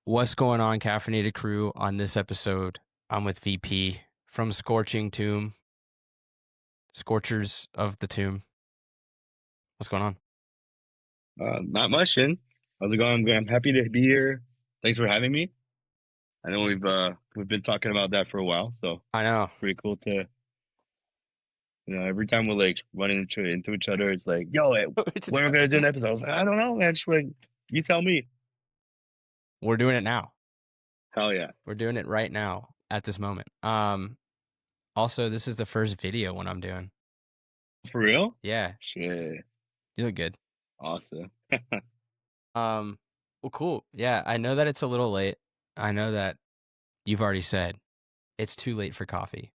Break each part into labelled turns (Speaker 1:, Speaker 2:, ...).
Speaker 1: What's going on, caffeinated crew? On this episode, I'm with VP from Scorching Tomb, Scorchers of the Tomb. What's going on?
Speaker 2: Not much, Shin. How's it going? I'm happy to be here. Thanks for having me. I know we've been talking about that for a while, so
Speaker 1: I know.
Speaker 2: pretty cool to every time we're like running into each other, it's like, yo, when we're gonna do an episode? I was like, I don't know, man. Just like you tell me.
Speaker 1: We're doing it now.
Speaker 2: Hell yeah.
Speaker 1: We're doing it right now at this moment. Also, this is the first video one I'm doing.
Speaker 2: For real?
Speaker 1: Yeah.
Speaker 2: Shit.
Speaker 1: You look good.
Speaker 2: Awesome.
Speaker 1: Well, cool. Yeah, I know that it's a little late. I know that you've already said it's too late for coffee.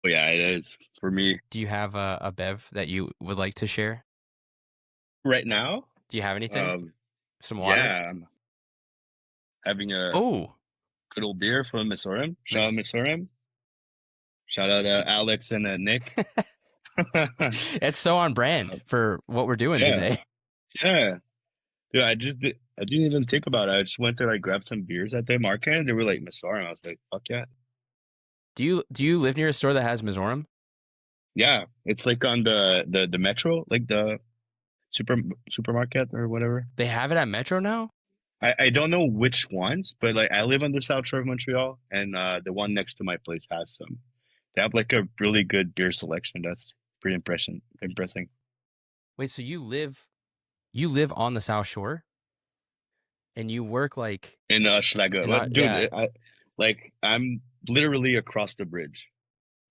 Speaker 2: Oh yeah, it is for me.
Speaker 1: Do you have a bev that you would like to share?
Speaker 2: Right now?
Speaker 1: Do you have anything? Some water?
Speaker 2: Yeah, I'm having a
Speaker 1: Oh,
Speaker 2: good old beer from Missouri. Shout out Missouri. Shout out Alex and Nick.
Speaker 1: it's so on brand for what we're doing today.
Speaker 2: Yeah. Dude, I didn't even think about it. I just went to like grab some beers at the market and they were like Missouri. I was like, fuck yeah.
Speaker 1: Do you live near a store that has Mizoram?
Speaker 2: Yeah. It's like on the metro, like the supermarket or whatever.
Speaker 1: They have it at Metro now?
Speaker 2: I don't know which ones, but like I live on the south shore of Montreal and the one next to my place has some. They have like a really good beer selection. That's pretty impressing.
Speaker 1: Wait, so you live on the South Shore? And you work like
Speaker 2: in Schlager. Dude,
Speaker 1: yeah.
Speaker 2: I'm literally across the bridge.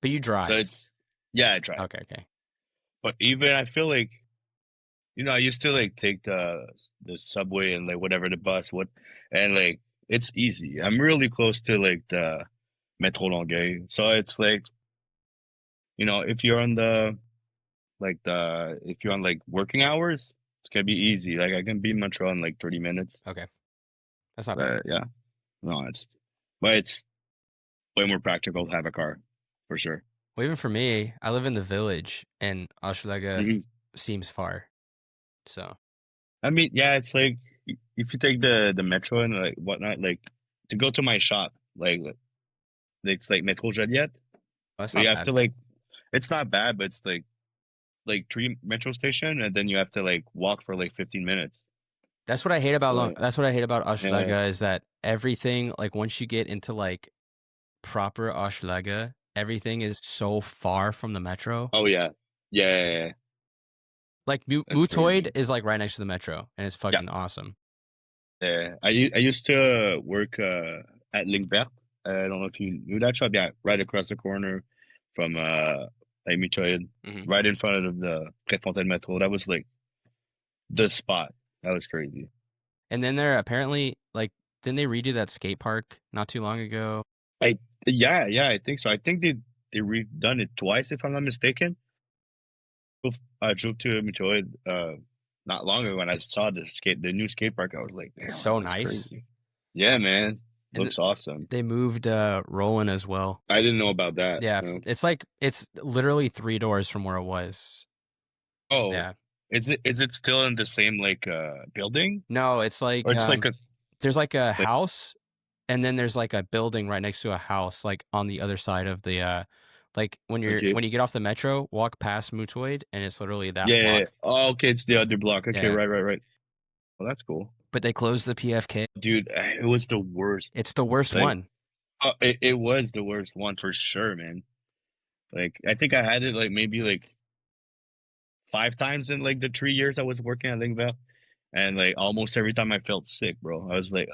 Speaker 1: But you drive.
Speaker 2: So I drive.
Speaker 1: Okay.
Speaker 2: But even I feel like I used to like take the subway and like whatever the bus and like it's easy. I'm really close to like the Metro Longueuil. So it's like if you're on if you're on like working hours, it's gonna be easy. Like I can be in Montreal in like 30 minutes.
Speaker 1: Okay. That's not bad.
Speaker 2: Yeah. No, it's way more practical to have a car, for sure.
Speaker 1: Well, even for me, I live in the village, and Hochelaga seems far. So,
Speaker 2: I mean, yeah, it's like if you take the metro and like whatnot, like to go to my shop, like it's like Metro Joliette.
Speaker 1: that's
Speaker 2: you
Speaker 1: not
Speaker 2: have
Speaker 1: bad.
Speaker 2: to like, it's not bad, but it's like 3 metro station, and then you have to like walk for like 15 minutes.
Speaker 1: That's what I hate about that's what I hate about Hochelaga
Speaker 2: Yeah.
Speaker 1: is that everything, like once you get into like proper Hochelaga, everything is so far from the metro.
Speaker 2: Oh yeah. Yeah.
Speaker 1: Like Mutoid is like right next to the metro, and it's fucking awesome.
Speaker 2: Yeah, I used to work at Linkvert. I don't know if you knew that shop. Yeah, right across the corner from Mutoid, right in front of the Préfontaine Metro. That was like the spot. That was crazy.
Speaker 1: And then there apparently didn't they redo that skate park not too long ago?
Speaker 2: Yeah, I think so. I think they redone it twice, if I'm not mistaken. I drove to Mutoid not long ago when I saw the new skate park. I was like, damn,
Speaker 1: so nice.
Speaker 2: Crazy. Yeah, man. Looks awesome.
Speaker 1: They moved Roland as well.
Speaker 2: I didn't know about that.
Speaker 1: Yeah, it's literally 3 doors from where it was.
Speaker 2: Oh,
Speaker 1: yeah.
Speaker 2: Is it still in the same like building?
Speaker 1: No, it's like
Speaker 2: or it's like
Speaker 1: there's like a house, and then there's like a building right next to a house, like on the other side of the like when you get off the metro, walk past Mutoid, and it's literally that block.
Speaker 2: Yeah. Oh, okay, it's the other block. Okay, right. Well, that's cool.
Speaker 1: But they closed the PFK.
Speaker 2: Dude, it was the worst.
Speaker 1: It's the worst one.
Speaker 2: It was the worst one for sure, man. Like I think I had it like maybe like 5 times in like the 3 years I was working at Linkville, and like almost every time I felt sick, bro. I was like,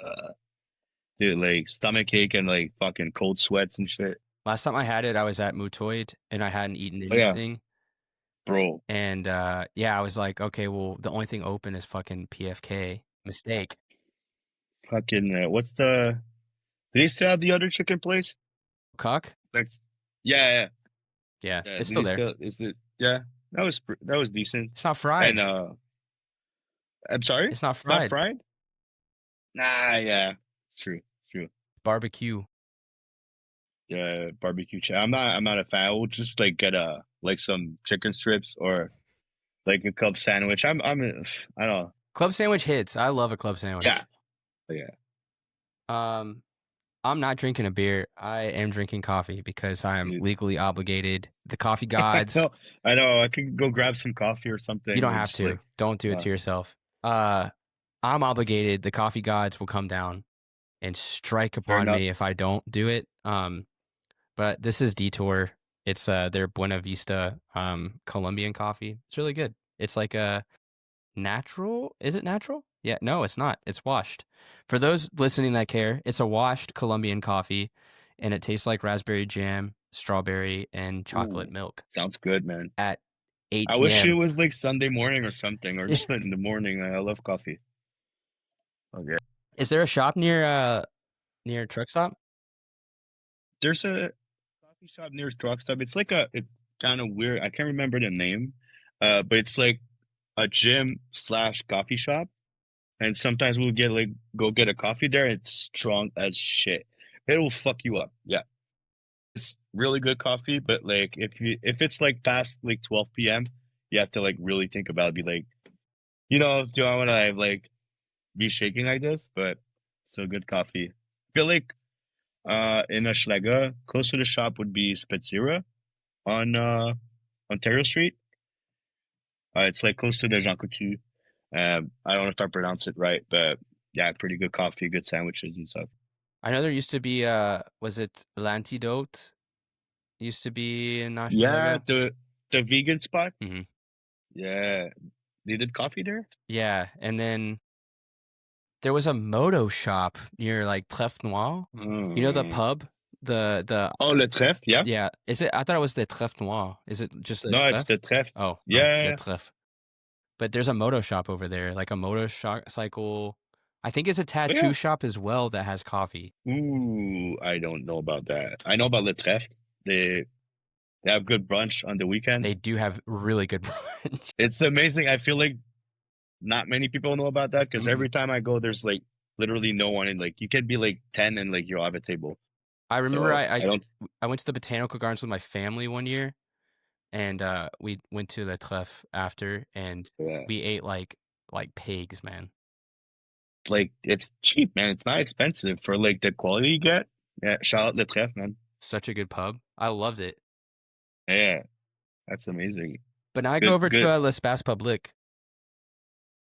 Speaker 2: dude, like stomach ache and like fucking cold sweats and shit.
Speaker 1: Last time I had it, I was at Mutoid, and I hadn't eaten anything.
Speaker 2: Bro.
Speaker 1: And I was like, okay, well, the only thing open is fucking PFK. Mistake.
Speaker 2: Fucking what's the? Do they still have the other chicken place?
Speaker 1: Cock?
Speaker 2: Yeah.
Speaker 1: It's still there.
Speaker 2: Yeah, that was decent.
Speaker 1: It's not fried.
Speaker 2: And I'm sorry.
Speaker 1: It's not fried.
Speaker 2: It's not fried. Nah, yeah, it's true.
Speaker 1: Barbecue.
Speaker 2: Yeah, barbecue. I'm not a fan. I will just like get like some chicken strips or like a club sandwich. I don't know.
Speaker 1: Club sandwich hits. I love a club sandwich.
Speaker 2: Yeah.
Speaker 1: Um, I'm not drinking a beer. I am drinking coffee because I am legally obligated. The coffee gods.
Speaker 2: No, I know. I could go grab some coffee or something.
Speaker 1: You don't
Speaker 2: Or
Speaker 1: have
Speaker 2: just
Speaker 1: to.
Speaker 2: like,
Speaker 1: Don't do it to yourself. I'm obligated. The coffee gods will come down and strike
Speaker 2: fair
Speaker 1: upon
Speaker 2: enough.
Speaker 1: me if I don't do it. But this is Detour. It's their Buena Vista Colombian coffee. It's really good. It's like a natural. Is it natural? Yeah, no, it's not. It's washed. For those listening that care, it's a washed Colombian coffee, and it tastes like raspberry jam, strawberry, and chocolate
Speaker 2: Ooh,
Speaker 1: milk
Speaker 2: sounds good, man.
Speaker 1: at
Speaker 2: I
Speaker 1: 8
Speaker 2: wish it
Speaker 1: p.m.
Speaker 2: was like Sunday morning or something, or just in the morning. I love coffee. Okay.
Speaker 1: Is there a shop near a truck stop?
Speaker 2: There's a coffee shop near Truck Stop. It's kind of weird. I can't remember the name, but it's like a gym slash coffee shop. And sometimes we'll get like go get a coffee there. It's strong as shit. It'll fuck you up. Yeah, it's really good coffee. But like if it's like past like 12 p.m., you have to like really think about it. Be like, do I want to like be shaking like this? But still good coffee. I feel like in Ashlega, close to the shop would be Spezira on Ontario Street. It's like close to the Jean Coutu. I don't know if I pronounce it right, but yeah, pretty good coffee, good sandwiches and stuff.
Speaker 1: I know there used to be was it L'Antidote? Used to be in
Speaker 2: Yeah,
Speaker 1: Hochelaga.
Speaker 2: the vegan spot.
Speaker 1: Mm-hmm.
Speaker 2: Yeah, they did coffee there.
Speaker 1: Yeah, and then there was a moto shop near like Trèfle Noir. You know the
Speaker 2: Mm.
Speaker 1: pub? The
Speaker 2: Oh, le trèfle, yeah.
Speaker 1: Yeah. Is it? I thought it was the Trèfle Noir. Is it just the
Speaker 2: No, it's
Speaker 1: Trèfle?
Speaker 2: the trèfle.
Speaker 1: Oh no, Le
Speaker 2: Yeah.
Speaker 1: Trèfle. But there's a moto shop over there, like a motorcycle. I think it's a
Speaker 2: Oh
Speaker 1: tattoo
Speaker 2: yeah.
Speaker 1: shop as well that has coffee.
Speaker 2: Ooh, I don't know about that. I know about le trèfle. They they have good brunch on the weekend.
Speaker 1: They do have really good brunch.
Speaker 2: It's amazing. I feel like not many people know about that because
Speaker 1: Mm-mm.
Speaker 2: every time I go, there's like literally no one, and like you can be like 10 and like you'll have a table.
Speaker 1: I remember
Speaker 2: So I don't.
Speaker 1: I went to the botanical gardens with my family one year, and we went to the Trèfle after, and
Speaker 2: Yeah.
Speaker 1: we ate like pigs, man.
Speaker 2: Like it's cheap, man. It's not expensive for like the quality you get. Yeah, shout out Le Trèfle, man.
Speaker 1: Such a good pub. I loved it.
Speaker 2: Yeah, that's amazing.
Speaker 1: But now I go
Speaker 2: Good,
Speaker 1: over to
Speaker 2: good.
Speaker 1: L'Espace Public.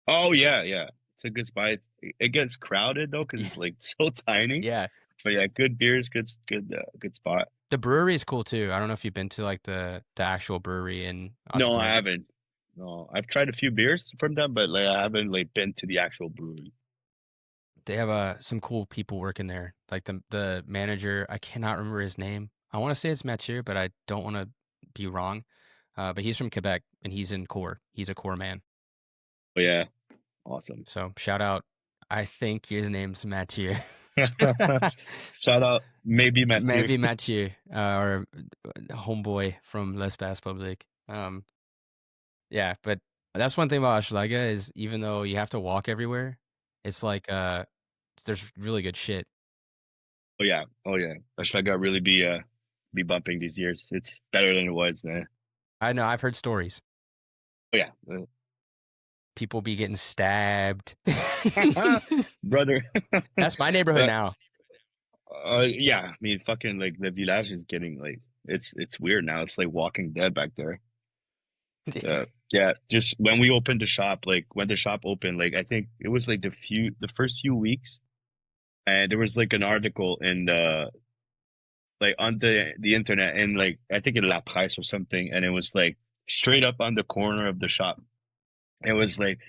Speaker 2: Oh yeah, yeah. It's a good spot. It gets crowded though because
Speaker 1: Yeah,
Speaker 2: it's like so tiny.
Speaker 1: yeah.
Speaker 2: But yeah, good beers, good spot.
Speaker 1: The brewery is cool too. I don't know if you've been to like the actual brewery in
Speaker 2: No, I
Speaker 1: Hochelaga.
Speaker 2: haven't. No, I've tried a few beers from them, but like I haven't like been to the actual brewery.
Speaker 1: They have some cool people working there. Like the manager, I cannot remember his name. I want to say it's Mathieu, but I don't want to be wrong. But he's from Quebec and he's in core. He's a core man.
Speaker 2: But yeah, awesome.
Speaker 1: So shout out. I think his name's Mathieu.
Speaker 2: Shout out, maybe Mathieu.
Speaker 1: Maybe Mathieu, or homeboy from L'Espace Public. Yeah, but that's one thing about Hochelaga is even though you have to walk everywhere, it's like there's really good shit.
Speaker 2: Oh yeah. I should got really be bumping these years. It's better than it was, man.
Speaker 1: I know I've heard stories.
Speaker 2: Oh yeah,
Speaker 1: People be getting stabbed.
Speaker 2: brother.
Speaker 1: That's my neighborhood
Speaker 2: uh,
Speaker 1: now.
Speaker 2: yeah. I mean, fucking like the village is getting like it's weird now. It's like Walking Dead back there. Yeah. Just when we opened the shop, like when the shop opened, like I think it was like the first few weeks, and there was like an article in the like on the internet, and like I think in La Presse or something, and it was like straight up on the corner of the shop. It was like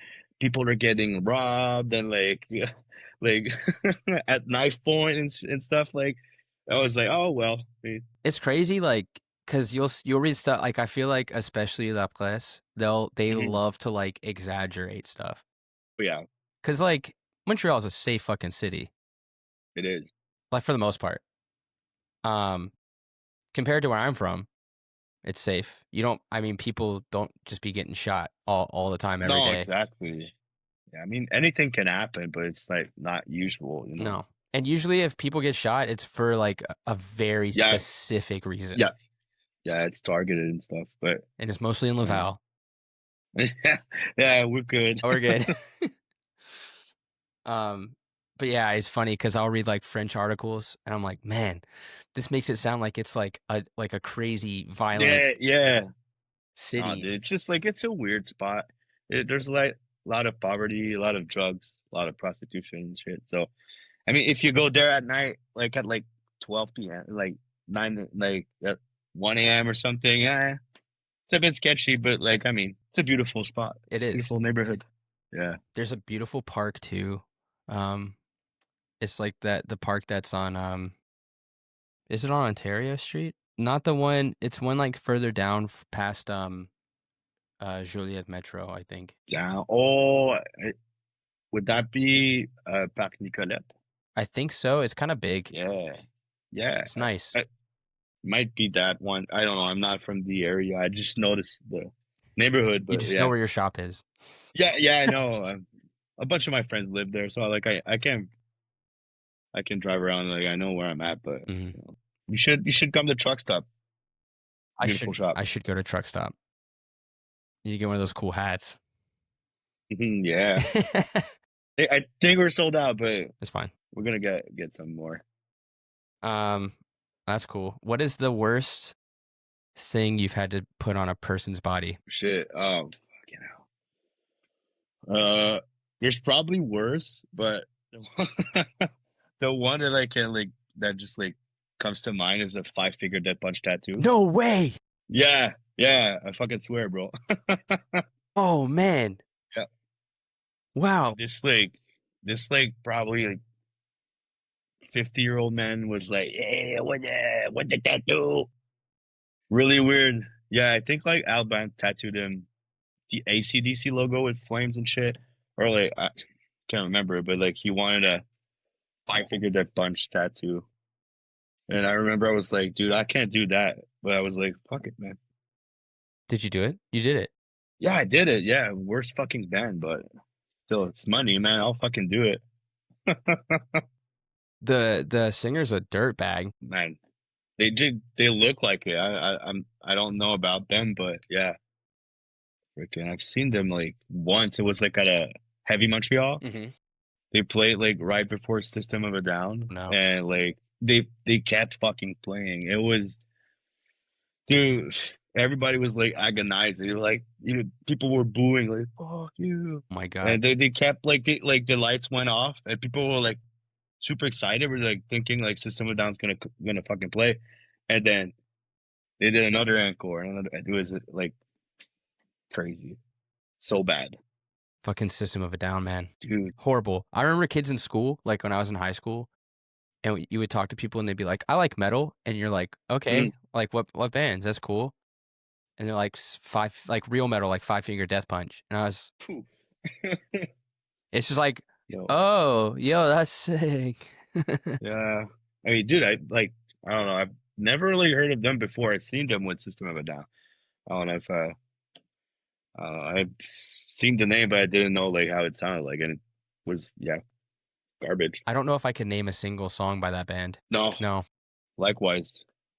Speaker 2: people are getting robbed and like like at knife point and stuff. Like I was like, oh well.
Speaker 1: It's crazy, like, cause you'll read stuff like I feel like especially La Presse, they
Speaker 2: Mhm.
Speaker 1: love to like exaggerate stuff.
Speaker 2: But yeah,
Speaker 1: Cause like Montreal is a safe fucking city,
Speaker 2: it is.
Speaker 1: like for the most part. Um, Compared to where I'm from, it's safe. You don't. I mean, people don't just be getting shot all the time every
Speaker 2: No,
Speaker 1: day.
Speaker 2: exactly. Yeah, I mean anything can happen, but it's like not usual.
Speaker 1: No. And usually, if people get shot, it's for like a very
Speaker 2: Yeah,
Speaker 1: specific reason.
Speaker 2: yeah, yeah. It's targeted and stuff, but
Speaker 1: And it's mostly in Laval.
Speaker 2: yeah, yeah, we're good.
Speaker 1: We're good. But yeah, it's funny because I'll read like French articles and I'm like, man, this makes it sound like it's like a crazy violent
Speaker 2: Yeah, yeah. Nah,
Speaker 1: city.
Speaker 2: dude, it's just like it's a weird spot. There's like a lot of poverty, a lot of drugs, a lot of prostitution and shit. So I mean, if you go there at night, like at like 12 p.m., like 9, like at 1 a.m. or something, yeah, it's a bit sketchy. But like, I mean, it's a beautiful spot,
Speaker 1: It is.
Speaker 2: beautiful neighborhood. Yeah,
Speaker 1: There's a beautiful park too. Um, it's like the park that's on is it on Ontario Street? Not the one. It's one like further down past Joliet Metro, I think.
Speaker 2: yeah. Oh, would that be Parc Nicolette?
Speaker 1: I think so. It's kind of big.
Speaker 2: Yeah, yeah.
Speaker 1: It's nice.
Speaker 2: Might be that one. I don't know. I'm not from the area. I just noticed the neighborhood,
Speaker 1: You
Speaker 2: but
Speaker 1: just know
Speaker 2: yeah,
Speaker 1: where your shop is.
Speaker 2: yeah. I know. A bunch of my friends live there, so like I can drive around. Like I know where I'm at, but
Speaker 1: Hmm.
Speaker 2: you should come to Truck Stop. Beautiful shop.
Speaker 1: I should go to Truck Stop. You get one of those cool hats.
Speaker 2: Yeah, I think we're sold out, but
Speaker 1: It's fine.
Speaker 2: we're gonna get some more.
Speaker 1: Um, that's cool. What is the worst thing you've had to put on a person's body?
Speaker 2: Shit. Fucking hell. There's probably worse, but the one that I can like that just like comes to mind is a 5-figure dead punch tattoo.
Speaker 1: No way.
Speaker 2: Yeah, yeah, I fucking swear, bro.
Speaker 1: Oh man.
Speaker 2: Yeah,
Speaker 1: Wow.
Speaker 2: this like probably like 50-year-old man was like, "Yeah, what the tattoo?" Really weird. Yeah, I think like Alban tattooed him the ACDC logo with flames and shit, or like I can't remember, but like he wanted a 5-figure dead punch tattoo, and I remember I was like, "Dude, I can't do that," but I was like, "Fuck it, man."
Speaker 1: Did you do it? You did it.
Speaker 2: Yeah, I did it. Yeah, worst fucking band, but still, it's money, man. I'll fucking do it.
Speaker 1: The singer's a dirtbag.
Speaker 2: Man, they look like it. I don't know about them, but yeah, freaking I've seen them like once. It was like at a Heavy Montreal.
Speaker 1: Mm-hmm.
Speaker 2: They played like right before System of a Down,
Speaker 1: No.
Speaker 2: and like they kept fucking playing. It was, dude. Everybody was like agonizing. They were like, you know, people were booing like "fuck you,"
Speaker 1: Oh my God.
Speaker 2: and they kept like the lights went off, and people were like super excited. We're like thinking like System of a Down's gonna fucking play, and then they did another encore, and another, it was like crazy, so bad,
Speaker 1: Fucking System of a Down, man.
Speaker 2: dude.
Speaker 1: Horrible. I remember kids in school, like when I was in high school, and you would talk to people and they'd be like, "I like metal," and you're like,
Speaker 2: Mm.
Speaker 1: "Okay, like what bands? That's cool." And they're like five, like real metal, like 5-Finger Death Punch, and I was,
Speaker 2: Phew.
Speaker 1: it's just like,
Speaker 2: Yo,
Speaker 1: oh, yo, that's sick.
Speaker 2: yeah. I mean, dude, I don't know. I've never really heard of them before. I've seen them with System of a Down. I don't know if I've seen the name, but I didn't know like how it sounded like, and it was yeah, garbage.
Speaker 1: I don't know if I could name a single song by that band.
Speaker 2: No,
Speaker 1: No,
Speaker 2: likewise.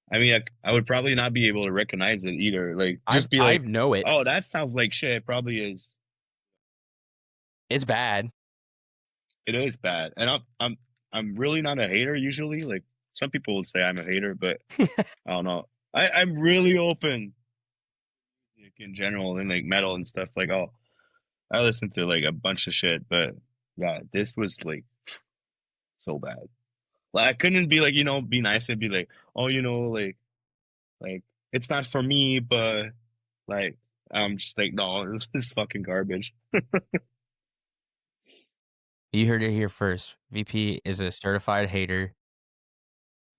Speaker 2: I mean, I would probably not be able to recognize it either. Like, just be
Speaker 1: I
Speaker 2: like,
Speaker 1: know it.
Speaker 2: "Oh, that sounds like shit." It probably is.
Speaker 1: It's bad.
Speaker 2: It is bad, and I'm really not a hater usually. Like some people would say I'm a hater, but I don't know. I'm really open like, in general and like metal and stuff. Like, oh, I listen to like a bunch of shit, but yeah, this was like so bad. Like I couldn't be like be nice and be like, oh, like it's not for me, but like I'm just like no, this is fucking garbage.
Speaker 1: You heard it here first. VP is a certified hater.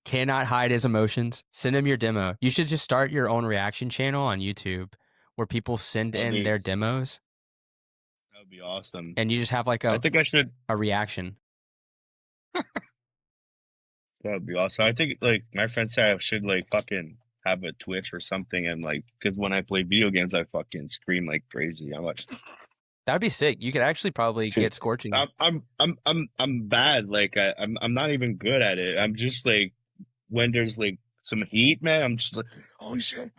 Speaker 1: Cannot hide his emotions. Send him your demo. You should just start your own reaction channel on YouTube where people send
Speaker 2: That'd
Speaker 1: in
Speaker 2: be
Speaker 1: their demos
Speaker 2: that'd be awesome.
Speaker 1: and you just have like
Speaker 2: I think I should.
Speaker 1: a reaction.
Speaker 2: That'd be awesome. I think like my friend said I should like fucking have a Twitch or something and like because when I play video games I fucking scream like crazy. I'm like,
Speaker 1: That'd be sick. You could actually probably
Speaker 2: dude,
Speaker 1: get Scorching.
Speaker 2: I'm bad. Like I'm not even good at it. I'm just like when there's like some heat, man. I'm just like, holy shit.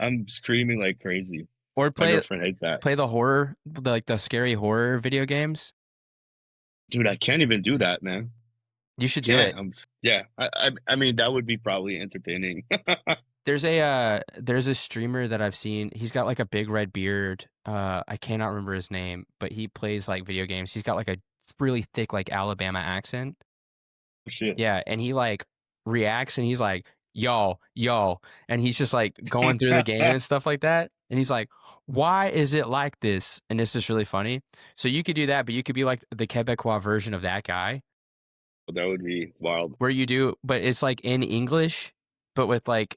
Speaker 2: I'm screaming like crazy.
Speaker 1: Or
Speaker 2: My
Speaker 1: play
Speaker 2: girlfriend hates that.
Speaker 1: play the horror, like the scary horror video games.
Speaker 2: Dude, I can't even do that, man.
Speaker 1: You should do
Speaker 2: Can't.
Speaker 1: it.
Speaker 2: Yeah. I mean, that would be probably entertaining.
Speaker 1: There's a streamer that I've seen. He's got like a big red beard. I cannot remember his name, but he plays like video games. He's got like a really thick like Alabama accent.
Speaker 2: Shit.
Speaker 1: Yeah, and he like reacts and he's like, yo, and he's just like going through the game and stuff like that. And he's like, why is it like this? And it's just really funny. So you could do that, but you could be like the Quebecois version of that guy,
Speaker 2: That would be wild.
Speaker 1: where you do, but it's like in English, but with like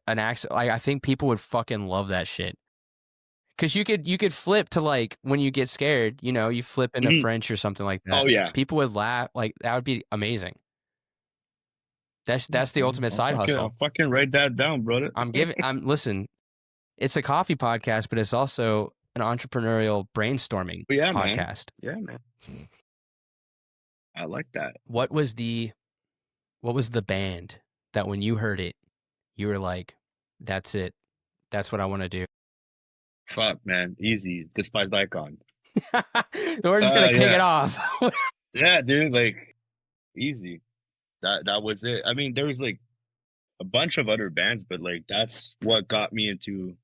Speaker 1: an accent. Like I think people would fucking love that shit. Cause you could flip to like when you get scared, you flip into
Speaker 2: Mhm.
Speaker 1: French or something like
Speaker 2: Oh
Speaker 1: that.
Speaker 2: yeah.
Speaker 1: People would laugh. Like that would be amazing. That's the ultimate side
Speaker 2: I'll
Speaker 1: hustle.
Speaker 2: fucking write that down, brother.
Speaker 1: Listen, it's a coffee podcast, but it's also an entrepreneurial brainstorming
Speaker 2: But yeah, man.
Speaker 1: podcast.
Speaker 2: Yeah, man. I like that.
Speaker 1: What was the band that when you heard it, you were like, that's it. That's what I want to do.
Speaker 2: Fuck, man. Easy. Despised Icon.
Speaker 1: We're just gonna kick
Speaker 2: Yeah.
Speaker 1: it off.
Speaker 2: Yeah, dude, like easy. That was it. I mean, there was like a bunch of other bands, but like that's what got me into,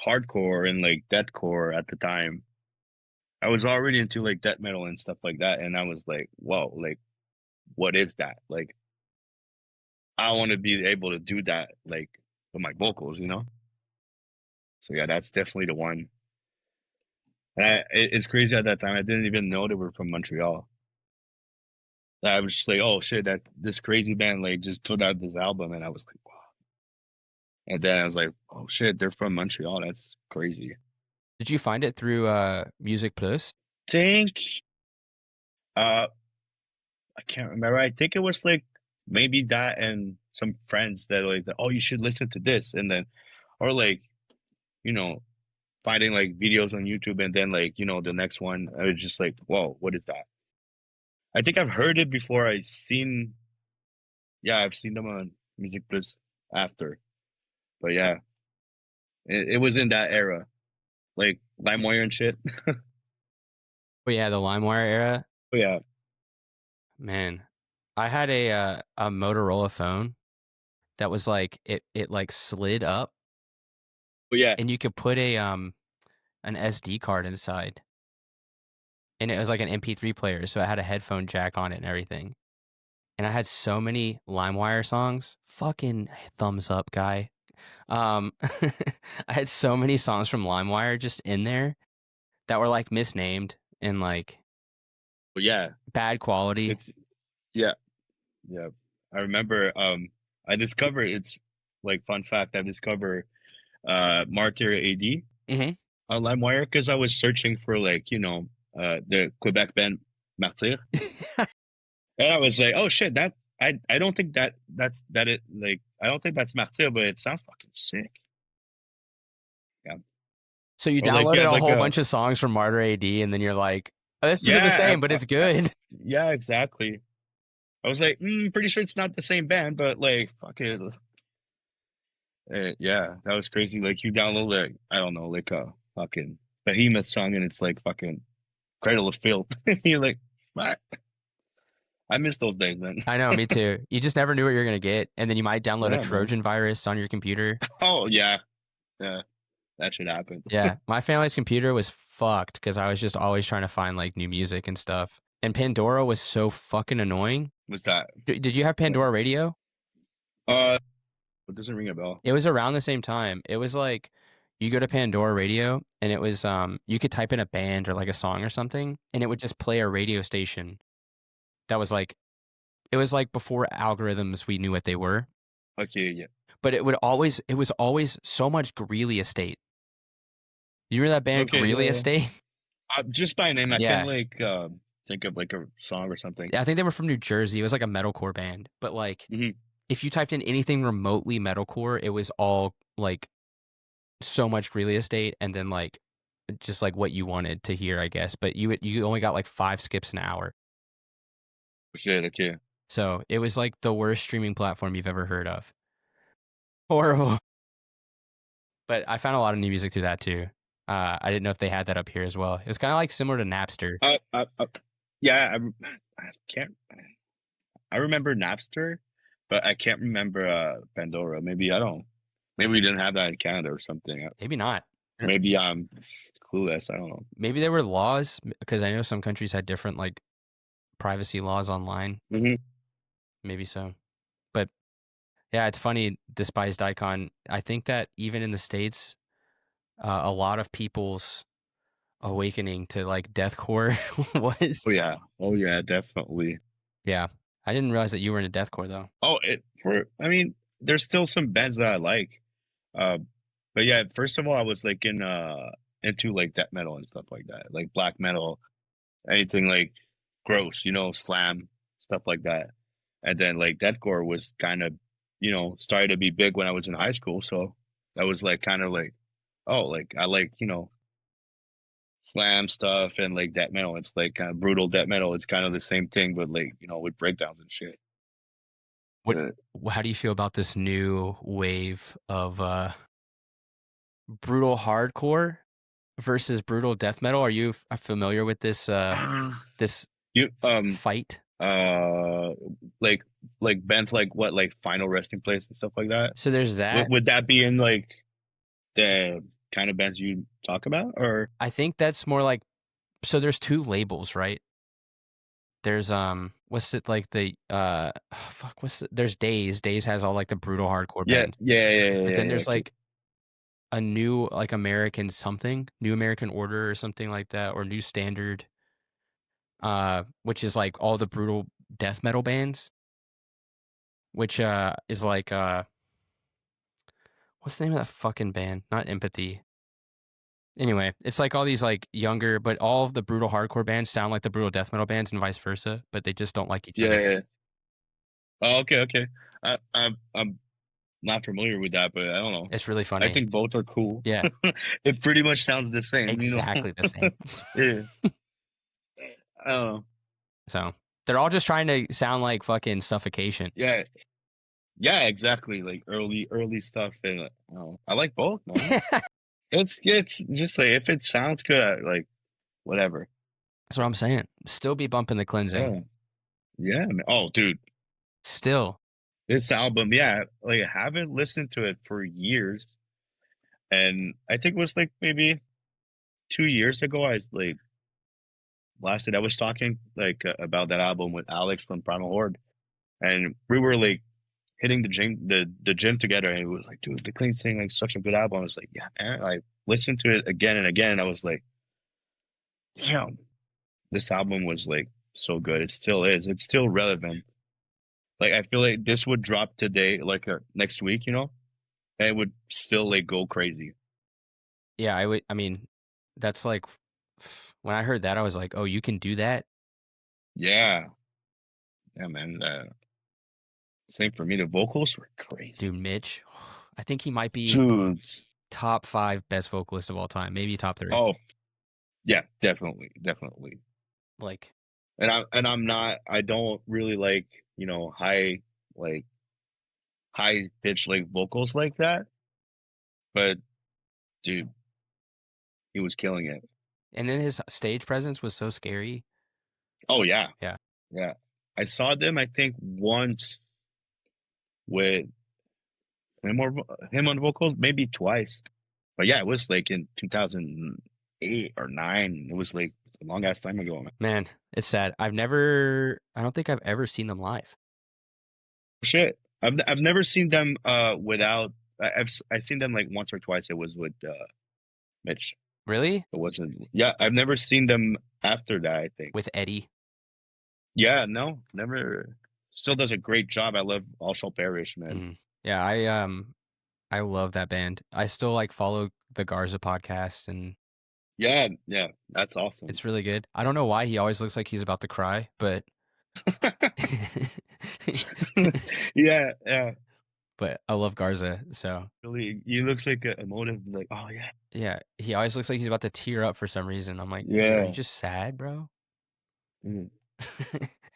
Speaker 2: hardcore and like deathcore at the time. I was already into like death metal and stuff like that, and I was like, whoa, like what is that? Like I want to be able to do that like with my vocals. So yeah, that's definitely the one. And it's crazy at that time. I didn't even know they were from Montreal. I was just like, oh shit, that this crazy band like just put out this album, and I was like, wow. And then I was like, oh shit, they're from Montreal. That's crazy.
Speaker 1: Did you find it through Music Plus?
Speaker 2: Think uh I can't remember. I think it was like maybe that and some friends that like, oh, you should listen to this, and then or like you know finding like videos on YouTube, and then like the next one, I was just like, whoa, what is that? I think I've heard it before. I've seen them on Music Plus after, but yeah, it was in that era, like LimeWire and shit.
Speaker 1: Oh yeah, the LimeWire era.
Speaker 2: Oh yeah,
Speaker 1: Man, I had a Motorola phone that was like it like slid up
Speaker 2: but yeah,
Speaker 1: and you could put an SD card inside and it was like an MP3 player, so it had a headphone jack on it and everything. And I had so many LimeWire songs. Fucking thumbs up, guy. I had so many songs from LimeWire just in there that were like misnamed and like
Speaker 2: but yeah,
Speaker 1: bad quality.
Speaker 2: it's yeah, yeah. I remember. I discovered it's like fun fact. I discovered Martyr AD
Speaker 1: Hmm.
Speaker 2: on LimeWire because I was searching for like the Quebec band Martyr, and I was like, oh shit, that I don't think that's it. Like I don't think that's Martyr, but it sounds fucking sick. Yeah,
Speaker 1: So you
Speaker 2: or like you
Speaker 1: downloaded
Speaker 2: have
Speaker 1: a
Speaker 2: like
Speaker 1: whole
Speaker 2: a
Speaker 1: bunch of songs from Martyr AD, and then you're like, oh, "This isn't the
Speaker 2: yeah,
Speaker 1: same, but it's good."
Speaker 2: yeah, exactly. I was like, pretty sure it's not the same band, but like, fuck it. Yeah, that was crazy. Like you download like I don't know, like a fucking Behemoth song, and it's like fucking Cradle of Filth. You're like, what? I miss those days, man.
Speaker 1: I know, me too. You just never knew what you were gonna get, and then you might download a
Speaker 2: Yeah, man.
Speaker 1: Trojan virus on your computer.
Speaker 2: Oh yeah, yeah, that should happen.
Speaker 1: Yeah, my family's computer was fucked because I was just always trying to find like new music and stuff. And Pandora was so fucking annoying.
Speaker 2: What's that?
Speaker 1: Did you have Pandora Radio?
Speaker 2: Uh, it doesn't ring a bell.
Speaker 1: It was around the same time. It was like you go to Pandora Radio and it was you could type in a band or like a song or something and it would just play a radio station that was like it was like before algorithms we knew what they were.
Speaker 2: Okay, yeah.
Speaker 1: But it was always so much Greeley Estate. You remember that band
Speaker 2: Okay,
Speaker 1: Greeley
Speaker 2: yeah.
Speaker 1: Estate?
Speaker 2: Just by name, I can
Speaker 1: Yeah.
Speaker 2: like think of like a song or something.
Speaker 1: I think they were from New Jersey. It was like a metalcore band. But like
Speaker 2: Hmm.
Speaker 1: if you typed in anything remotely metalcore, it was all like so much Greeley Estate and then like just like what you wanted to hear, I guess. But you only got like 5 skips an hour.
Speaker 2: Shit, okay.
Speaker 1: So it was like the worst streaming platform you've ever heard of. Horrible. But I found a lot of new music through that too. I didn't know if they had that up here as well. It was kind of like similar to Napster.
Speaker 2: Uh, uh, uh, Yeah, I can't. I remember Napster, but I can't remember Pandora. Maybe I don't. Maybe we didn't have that in Canada or something.
Speaker 1: Maybe not.
Speaker 2: Maybe I'm clueless. I don't know.
Speaker 1: Maybe there were laws because I know some countries had different like privacy laws online.
Speaker 2: Hmm.
Speaker 1: Maybe so. But yeah, it's funny. Despised Icon. I think that even in the States, a lot of people's awakening to like deathcore was.
Speaker 2: Oh yeah. Oh yeah. Definitely.
Speaker 1: Yeah, I didn't realize that you were into deathcore though.
Speaker 2: Oh, it for. I mean, there's still some bands that I like. Uh, but yeah, first of all, I was like into like death metal and stuff like that, like black metal, anything like gross, slam stuff like that. And then like deathcore was kind of, started to be big when I was in high school. So that was like kind of like, oh, like I like slam stuff and like death metal. It's like kind of brutal death metal. It's kind of the same thing, but like with breakdowns and shit.
Speaker 1: What?
Speaker 2: Uh,
Speaker 1: How do you feel about this new wave of brutal hardcore versus brutal death metal? Are you familiar with this
Speaker 2: you
Speaker 1: fight?
Speaker 2: uh like bands like what, like Final Resting Place and stuff like that.
Speaker 1: So there's that.
Speaker 2: Would that be in like the kind of bands you talk about, or
Speaker 1: I think that's more like, so there's two labels, right? There's what's it like the fuck, there's Days. Days has all like the brutal hardcore
Speaker 2: yeah,
Speaker 1: bands.
Speaker 2: yeah, yeah, yeah,
Speaker 1: But then
Speaker 2: yeah,
Speaker 1: there's like a new like American something, New American Order or something like that, or New Standard, which is like all the brutal death metal bands, which is like what's the name of that fucking band? Not Empathy. Anyway, it's like all these like younger, but all of the brutal hardcore bands sound like the brutal death metal bands and vice versa, but they just don't like each
Speaker 2: yeah,
Speaker 1: other.
Speaker 2: yeah, yeah. Oh, okay, okay. I'm not familiar with that, but I don't know.
Speaker 1: It's really
Speaker 2: I
Speaker 1: funny.
Speaker 2: think both are cool.
Speaker 1: Yeah,
Speaker 2: It pretty much sounds the same.
Speaker 1: exactly the same.
Speaker 2: Yeah. I don't know.
Speaker 1: So they're all just trying to sound like fucking Suffocation.
Speaker 2: Yeah, yeah, exactly. Like early stuff, and I like both, man.
Speaker 1: That's
Speaker 2: It's just like if it sounds good, like whatever.
Speaker 1: what I'm saying. Still be bumping the cleansing.
Speaker 2: Yeah, yeah. Man. Oh, dude,
Speaker 1: Still.
Speaker 2: this album, yeah, like I haven't listened to it for years, and I think it was like maybe 2 years ago. I was talking like about that album with Alex from Primal Horde, and we were like hitting the gym together, and it was like, dude, the Clean Sing, like such a good album. I was like, yeah, man. I listened to it again and again, and I was like, damn, this album was like so good. It still is. It's still relevant. Like I feel like this would drop today, like next week, and it would still like go crazy.
Speaker 1: Yeah, I mean, that's like, when I heard that, I was like, oh, you can do that?
Speaker 2: Yeah, yeah, man. Same for me. The vocals were crazy,
Speaker 1: Dude, Mitch, I think he might be
Speaker 2: dude.
Speaker 1: top 5 best vocalist of all time, maybe top 3.
Speaker 2: Oh, yeah, definitely, definitely.
Speaker 1: Like,
Speaker 2: And I'm not. I don't really like like high pitched like vocals like that. But dude, he was killing it.
Speaker 1: and then his stage presence was so scary.
Speaker 2: Oh yeah,
Speaker 1: Yeah.
Speaker 2: yeah. I saw them, I think, once with him on vocals, maybe twice. But yeah, it was like in 2008 or nine. It was like a long ass time ago, man.
Speaker 1: Man, it's sad. I don't think I've ever seen them live.
Speaker 2: Shit, I've never seen them without. I've seen them like once or twice. It was with Mitch.
Speaker 1: Really?
Speaker 2: It wasn't. Yeah, I've never seen them after that. I think.
Speaker 1: With Eddie.
Speaker 2: Yeah, no, never. Still does a great job. I love All Shall Perish, man.
Speaker 1: Mhm. Yeah, I love that band. I still like follow the Garza podcast, and
Speaker 2: Yeah, yeah, that's awesome.
Speaker 1: it's really good. I don't know why he always looks like he's about to cry, but
Speaker 2: Yeah, yeah.
Speaker 1: but I love Garza, so
Speaker 2: Really, he looks like a emotive. Like, oh yeah,
Speaker 1: yeah, he always looks like he's about to tear up for some reason. I'm like, dude, are you
Speaker 2: yeah.
Speaker 1: just sad, bro?
Speaker 2: Mm.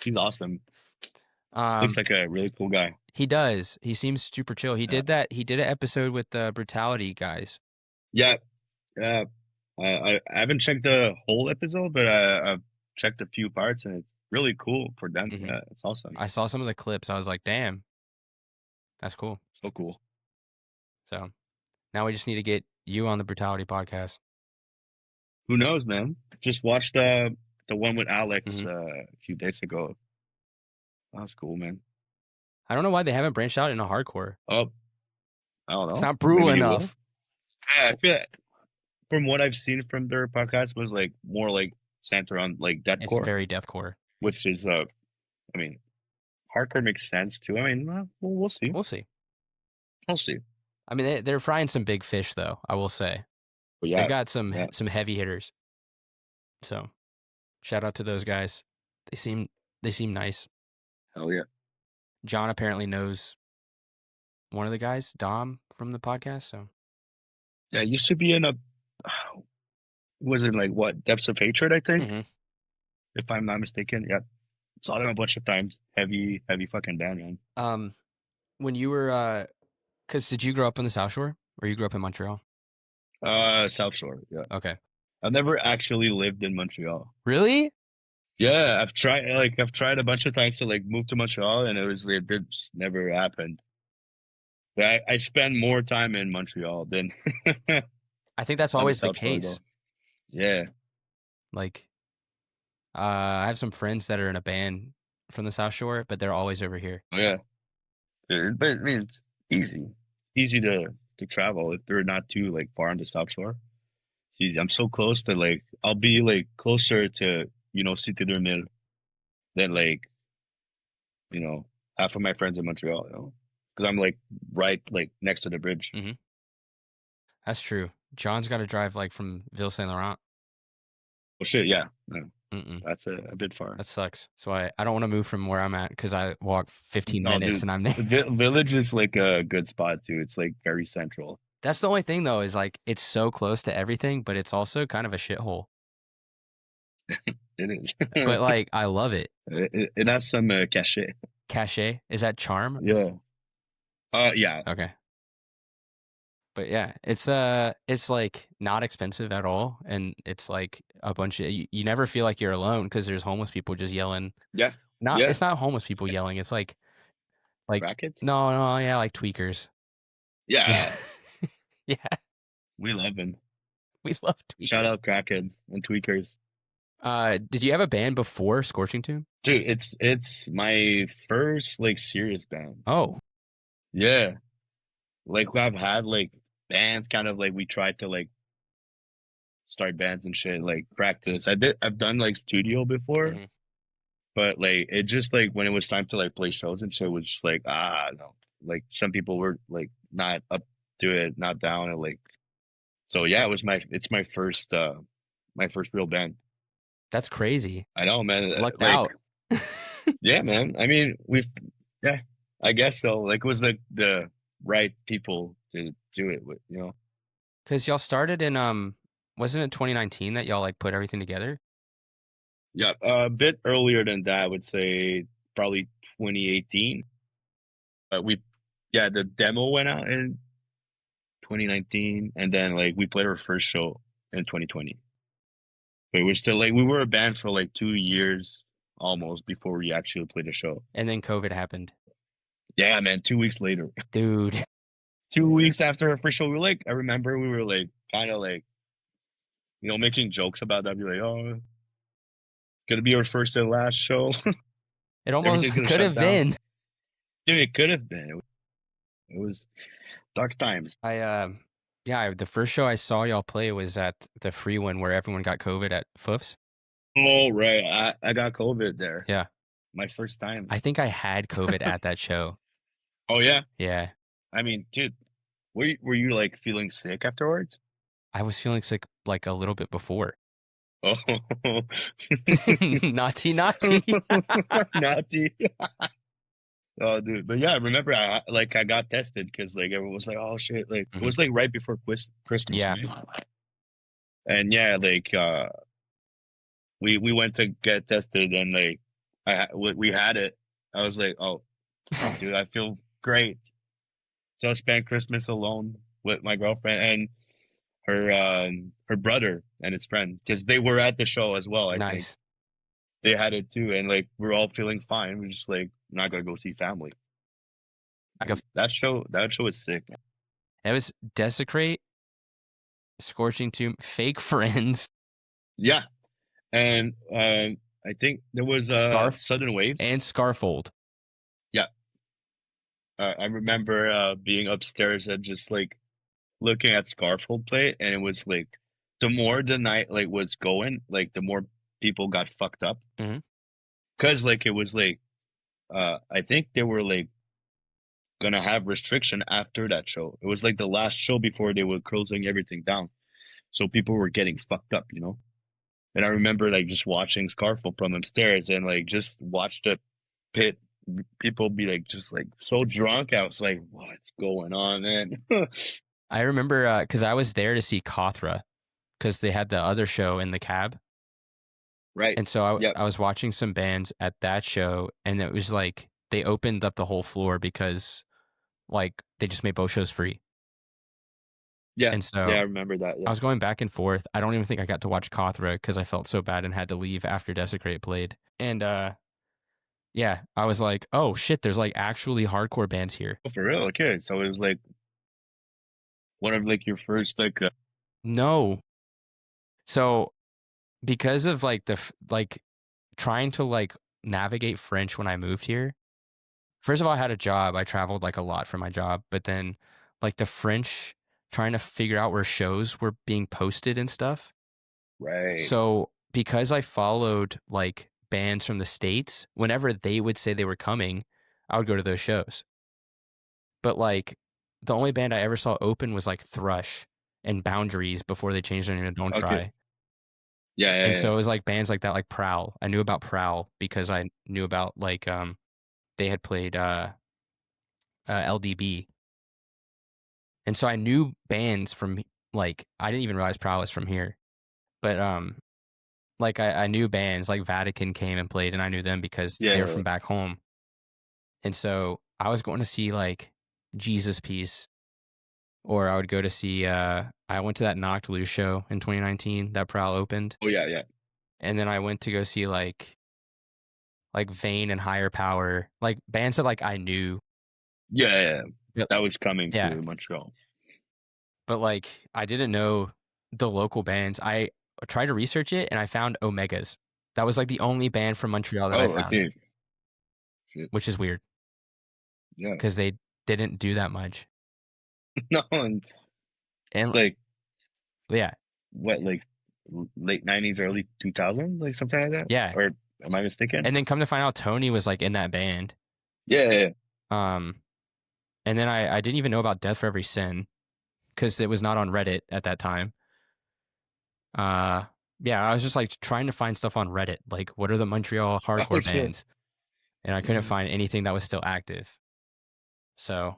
Speaker 2: He's awesome.
Speaker 1: um,
Speaker 2: Looks like a really cool guy.
Speaker 1: he does. He seems super chill. He
Speaker 2: Yeah,
Speaker 1: did that. He did an episode with the Brutality guys.
Speaker 2: yeah, yeah. I haven't checked the whole episode, but I've checked a few parts, and it's really cool for them.
Speaker 1: Mhm.
Speaker 2: Yeah, it's awesome.
Speaker 1: I saw some of the clips. I was like, "Damn, that's cool."
Speaker 2: So cool.
Speaker 1: So, now we just need to get you on the Brutality podcast.
Speaker 2: Who knows, man? Just watched the one with Alex
Speaker 1: Mhm.
Speaker 2: a few days ago. That was cool, man.
Speaker 1: I don't know why they haven't branched out into hardcore.
Speaker 2: Oh, I don't
Speaker 1: It's
Speaker 2: know.
Speaker 1: not brutal
Speaker 2: Maybe he will.
Speaker 1: enough.
Speaker 2: Yeah, I feel like from what I've seen from their podcast was like more like centered on like
Speaker 1: It's
Speaker 2: deathcore,
Speaker 1: very deathcore.
Speaker 2: which is I mean, hardcore makes sense too. I mean, we'll see.
Speaker 1: We'll see.
Speaker 2: We'll see.
Speaker 1: I mean, they're frying some big fish, though, I will say.
Speaker 2: But
Speaker 1: They
Speaker 2: yeah,
Speaker 1: got
Speaker 2: yeah,
Speaker 1: some heavy hitters. So, shout out to those guys. They seem nice.
Speaker 2: hell yeah.
Speaker 1: John apparently knows one of the guys, Dom, from the podcast, so
Speaker 2: Yeah, it used to be in a was it like what Depths of Hatred? I think,
Speaker 1: Mhm.
Speaker 2: if I'm not mistaken. Yeah, saw them a bunch of times. Heavy, heavy fucking band, man.
Speaker 1: When you were, because did you grow up in the South Shore, or you grew up in Montreal?
Speaker 2: South Shore. Yeah,
Speaker 1: Okay.
Speaker 2: I've never actually lived in Montreal.
Speaker 1: Really?
Speaker 2: Yeah, I've tried a bunch of times to like move to Montreal, and it just never happened. But I spend more time in Montreal than
Speaker 1: I think that's
Speaker 2: on the
Speaker 1: always the
Speaker 2: South Shore,
Speaker 1: case.
Speaker 2: though. Yeah.
Speaker 1: Like, I have some friends that are in a band from the South Shore, but they're always over here.
Speaker 2: Oh, yeah. But I mean, it's easy. Easy to travel if they're not too like far on the South Shore. It's easy. I'm so close that like I'll be like closer to Cité de Mille than like you know half of my friends in Montreal. Because I'm like right like next to the bridge.
Speaker 1: Hmm. That's true. John's got to drive like from Ville Saint Laurent.
Speaker 2: Oh shit, yeah. No,
Speaker 1: Mm-mm.
Speaker 2: that's a bit far.
Speaker 1: That sucks. So I don't want to move from where I'm at because I walk 15
Speaker 2: No,
Speaker 1: minutes
Speaker 2: dude,
Speaker 1: and I'm there.
Speaker 2: Village is like a good spot too. It's like very central.
Speaker 1: That's the only thing though, is like it's so close to everything, but it's also kind of a shithole.
Speaker 2: It is.
Speaker 1: But like I love it.
Speaker 2: It has some cachet.
Speaker 1: Cachet, is that charm?
Speaker 2: Yeah. Yeah.
Speaker 1: Okay. But yeah, it's like not expensive at all, and it's like a bunch of you never feel like you're alone because there's homeless people just yelling.
Speaker 2: Yeah.
Speaker 1: Not
Speaker 2: Yeah.
Speaker 1: it's not homeless people yelling. It's like
Speaker 2: Brackets?
Speaker 1: no, yeah, like tweakers. Yeah.
Speaker 2: Yeah.
Speaker 1: Yeah,
Speaker 2: We love them.
Speaker 1: we love
Speaker 2: Shout
Speaker 1: tweakers.
Speaker 2: out crackheads and tweakers.
Speaker 1: Did you have a band before Scorching Tomb?
Speaker 2: Dude, it's my first like serious band.
Speaker 1: Oh,
Speaker 2: Yeah. Like I've had like bands kind of like we tried to like start bands and shit, like practice. I've done like studio before,
Speaker 1: hmm.
Speaker 2: but like it just like when it was time to like play shows and shit it was just like no. Like some people were like not up to it, not down and like so yeah, it's my first real band.
Speaker 1: That's crazy.
Speaker 2: I know, man.
Speaker 1: Lucked
Speaker 2: Like
Speaker 1: out.
Speaker 2: yeah, man. I mean, yeah, I guess so. Like, it was the right people to do it with, you know?
Speaker 1: Because y'all started in wasn't it 2019 that y'all like put everything together?
Speaker 2: Yeah, a bit earlier than that, I would say probably 2018. Yeah, the demo went out in 2019, and then like we played our first show in 2020. But we're still like we were a band for like 2 years almost before we actually played a show.
Speaker 1: And then COVID happened.
Speaker 2: Yeah, man. 2 weeks later.
Speaker 1: Dude.
Speaker 2: 2 weeks after our first show, I remember we were like kind of like, making jokes about that. Be like, oh, gonna be our first and last show.
Speaker 1: It almost
Speaker 2: Everything's gonna
Speaker 1: could
Speaker 2: shut
Speaker 1: have
Speaker 2: down.
Speaker 1: been.
Speaker 2: Dude, it could have been. It was dark times.
Speaker 1: The first show I saw y'all play was at the free one where everyone got COVID at Foofs.
Speaker 2: Oh, right. I got COVID there.
Speaker 1: Yeah.
Speaker 2: My first time.
Speaker 1: I think I had COVID at that show.
Speaker 2: Oh, yeah?
Speaker 1: Yeah.
Speaker 2: I mean, dude, were you like feeling sick afterwards?
Speaker 1: I was feeling sick like a little bit before.
Speaker 2: Oh,
Speaker 1: Naughty, naughty.
Speaker 2: naughty. Oh, dude. But yeah, I remember I got tested because like everyone was like, oh shit. Like it was like right before Christmas.
Speaker 1: Yeah.
Speaker 2: Right? And yeah, like we went to get tested and like we had it. I was like, oh, dude, I feel great. So I spent Christmas alone with my girlfriend and her brother and his friend because they were at the show as well. I think.
Speaker 1: Nice.
Speaker 2: they had it too, and like we're all feeling fine. We're just like not gonna go see family.
Speaker 1: Like a
Speaker 2: And that show is sick. Man.
Speaker 1: it was Desecrate, Scorching Tomb, Fake Friends,
Speaker 2: Yeah, and I think there was
Speaker 1: Scarf,
Speaker 2: Sudden Waves.
Speaker 1: and Scarfold.
Speaker 2: Yeah, I remember being upstairs and just like looking at Scarfold play, and it was like the more the night like was going, like the more people got fucked up.
Speaker 1: Mhm.
Speaker 2: Cause like it was like I think they were like gonna have restriction after that show. It was like the last show before they were closing everything down. So people were getting fucked up, you know? And I remember like just watching Scarfo from upstairs and like just watch the pit people be like just like so drunk. I was like, what's going on, man?
Speaker 1: I remember because I was there to see Kothra because they had the other show in the cab.
Speaker 2: Right.
Speaker 1: And so
Speaker 2: Yep.
Speaker 1: I was watching some bands at that show, and it was like they opened up the whole floor because like they just made both shows free.
Speaker 2: Yeah.
Speaker 1: And
Speaker 2: Yeah,
Speaker 1: so
Speaker 2: I remember that.
Speaker 1: I
Speaker 2: Yeah.
Speaker 1: was going back and forth. I don't even think I got to watch Kothra because I felt so bad and had to leave after Desecrate played. And yeah, I was like, oh shit, there's like actually hardcore bands here.
Speaker 2: Oh, for real? Okay. So it was like one of like your first like
Speaker 1: No. So because of like like trying to like navigate French when I moved here. First of all, I had a job. I traveled like a lot for my job, but then like the French trying to figure out where shows were being posted and stuff.
Speaker 2: right.
Speaker 1: So because I followed like bands from the States, whenever they would say they were coming, I would go to those shows. But like the only band I ever saw open was like Thrush and Boundaries before they changed their name to Don't
Speaker 2: Okay.
Speaker 1: Try.
Speaker 2: Yeah,
Speaker 1: And
Speaker 2: yeah, yeah.
Speaker 1: so it was like bands like that, like Prowl. I knew about Prowl because I knew about like they had played LDB. And so I knew bands from like I didn't even realize Prowl was from here. But like I knew bands like Vatican came and played and I knew them because
Speaker 2: Yeah,
Speaker 1: they were
Speaker 2: yeah, yeah.
Speaker 1: from back home. And so I was going to see like Jesus Piece or I would go to see I went to that Knocked Loose show in 2019 that Prowl opened.
Speaker 2: Oh yeah, yeah.
Speaker 1: And then I went to go see like Vane and Higher Power, like bands that like I knew.
Speaker 2: Yeah, yeah, yeah.
Speaker 1: Yep.
Speaker 2: That was coming
Speaker 1: Yeah.
Speaker 2: to Montreal.
Speaker 1: But like I didn't know the local bands. I tried to research it and I found Omegas. That was like the only band from Montreal that I
Speaker 2: Oh,
Speaker 1: found,
Speaker 2: okay. Shit.
Speaker 1: which is weird
Speaker 2: Yeah.
Speaker 1: because they didn't do that much.
Speaker 2: No, and it's
Speaker 1: And
Speaker 2: like
Speaker 1: yeah,
Speaker 2: what, like late '90s, early 2000s, like something like that?
Speaker 1: yeah.
Speaker 2: Or am I mistaken?
Speaker 1: And then come to find out Tony was like in that band.
Speaker 2: Yeah, yeah, yeah.
Speaker 1: Um, and then I didn't even know about Death for Every Sin because it was not on Reddit at that time. Uh, yeah, I was just like trying to find stuff on Reddit, like what are the Montreal
Speaker 2: Oh
Speaker 1: hardcore
Speaker 2: shit.
Speaker 1: bands, and I couldn't
Speaker 2: Mhm.
Speaker 1: find anything that was still active. So,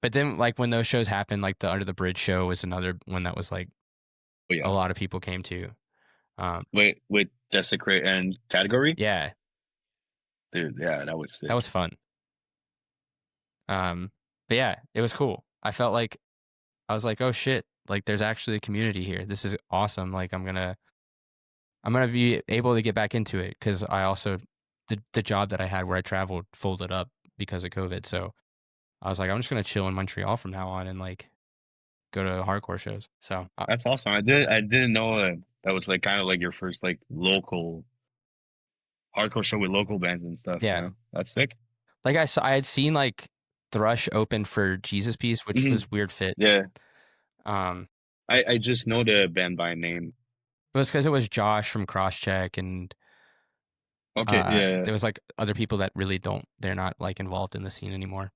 Speaker 1: but then like when those shows happened, like the Under the Bridge show was another one that was like
Speaker 2: Oh
Speaker 1: a
Speaker 2: yeah.
Speaker 1: lot of people came to.
Speaker 2: Wait, Desecrate and Category?
Speaker 1: Yeah,
Speaker 2: Dude, yeah, that was
Speaker 1: that
Speaker 2: sick.
Speaker 1: was fun. But yeah, it was cool. I felt like I was like, oh shit, like there's actually a community here. This is awesome. Like I'm gonna be able to get back into it because I also the job that I had where I traveled folded up because of COVID. So I was like, I'm just gonna chill in Montreal from now on and like go to hardcore shows. So
Speaker 2: That's awesome. I didn't know that was like kind of like your first like local hardcore show with local bands and stuff, you
Speaker 1: yeah,
Speaker 2: know? That's sick.
Speaker 1: like I had seen like Thrush open for Jesus Piece, which
Speaker 2: Hmm.
Speaker 1: was weird fit.
Speaker 2: Yeah.
Speaker 1: Um,
Speaker 2: I just know the band by name.
Speaker 1: it was because it was Josh from Crosscheck and
Speaker 2: Okay, yeah.
Speaker 1: there was like other people that really don't. They're not like involved in the scene anymore.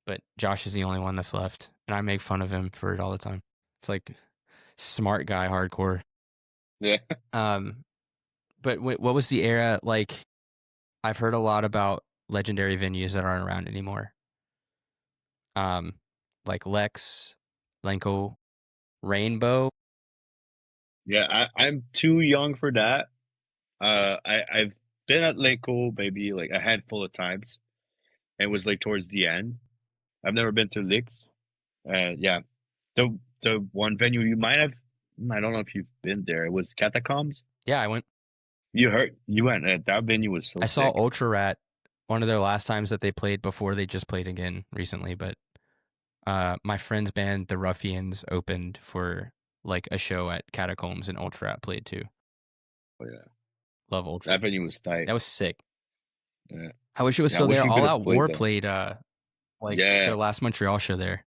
Speaker 1: But Josh is the only one that's left, and I make fun of him for it all the time. It's like smart guy hardcore.
Speaker 2: Yeah.
Speaker 1: Um, but what was the era like? I've heard a lot about legendary venues that aren't around anymore. Um, like Lex, Lenko, Rainbow.
Speaker 2: Yeah, I'm too young for that. I've been at Lakewood maybe like a handful of times. It was like towards the end. I've never been to Licks. Yeah, the one venue you might have, I don't know if you've been there. It was Catacombs.
Speaker 1: Yeah, I went.
Speaker 2: you went, that venue was so
Speaker 1: I saw
Speaker 2: sick.
Speaker 1: Ultra Rat one of their last times that they played before they just played again recently, but my friend's band, the Ruffians, opened for like a show at Catacombs and Ultra Rat played too.
Speaker 2: Oh yeah,
Speaker 1: Love Ultra.
Speaker 2: that venue was tight.
Speaker 1: That was sick.
Speaker 2: Yeah,
Speaker 1: I wish it was
Speaker 2: yeah. I
Speaker 1: still
Speaker 2: wish
Speaker 1: there.
Speaker 2: we could
Speaker 1: All
Speaker 2: have
Speaker 1: Out
Speaker 2: played
Speaker 1: War
Speaker 2: that.
Speaker 1: played like
Speaker 2: Yeah,
Speaker 1: their last Montreal show there.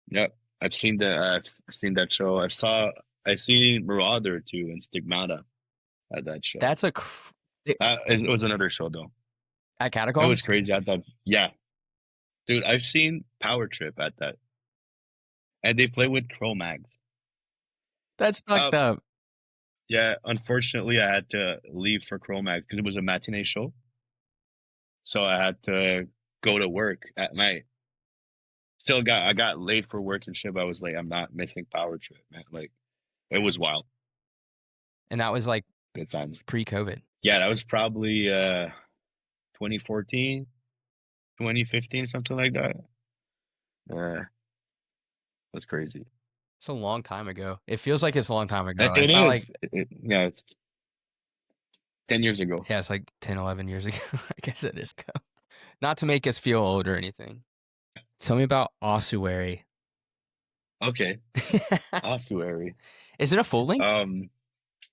Speaker 2: yep. I've seen that. I've seen that show. I've seen Marauder too and Stigmata at that show.
Speaker 1: That's
Speaker 2: It was another show though.
Speaker 1: at
Speaker 2: It was
Speaker 1: Catacombs.
Speaker 2: crazy. I thought, yeah, dude. I've seen Power Trip at that, and they play with Cro-Mags.
Speaker 1: That's
Speaker 2: Uh,
Speaker 1: fucked up.
Speaker 2: yeah. Unfortunately, I had to leave for Cro-Mags because it was a matinee show, so I had to go to work at night. I got late for work and shit. But I was like, I'm not missing Power Trip, man. Like, it was wild.
Speaker 1: And that was like
Speaker 2: Good times.
Speaker 1: pre-COVID.
Speaker 2: Yeah, that was probably 2014, 2015, something like that. That's crazy.
Speaker 1: It's a long time ago. It feels like it's a long time ago.
Speaker 2: It
Speaker 1: It's not like
Speaker 2: is. Yeah, it's 10 years ago.
Speaker 1: yeah, it's like 10, 11 years ago. I guess it is. Not to make us feel old or anything. Tell me about Ossuary.
Speaker 2: Okay. Ossuary.
Speaker 1: Is it a full length?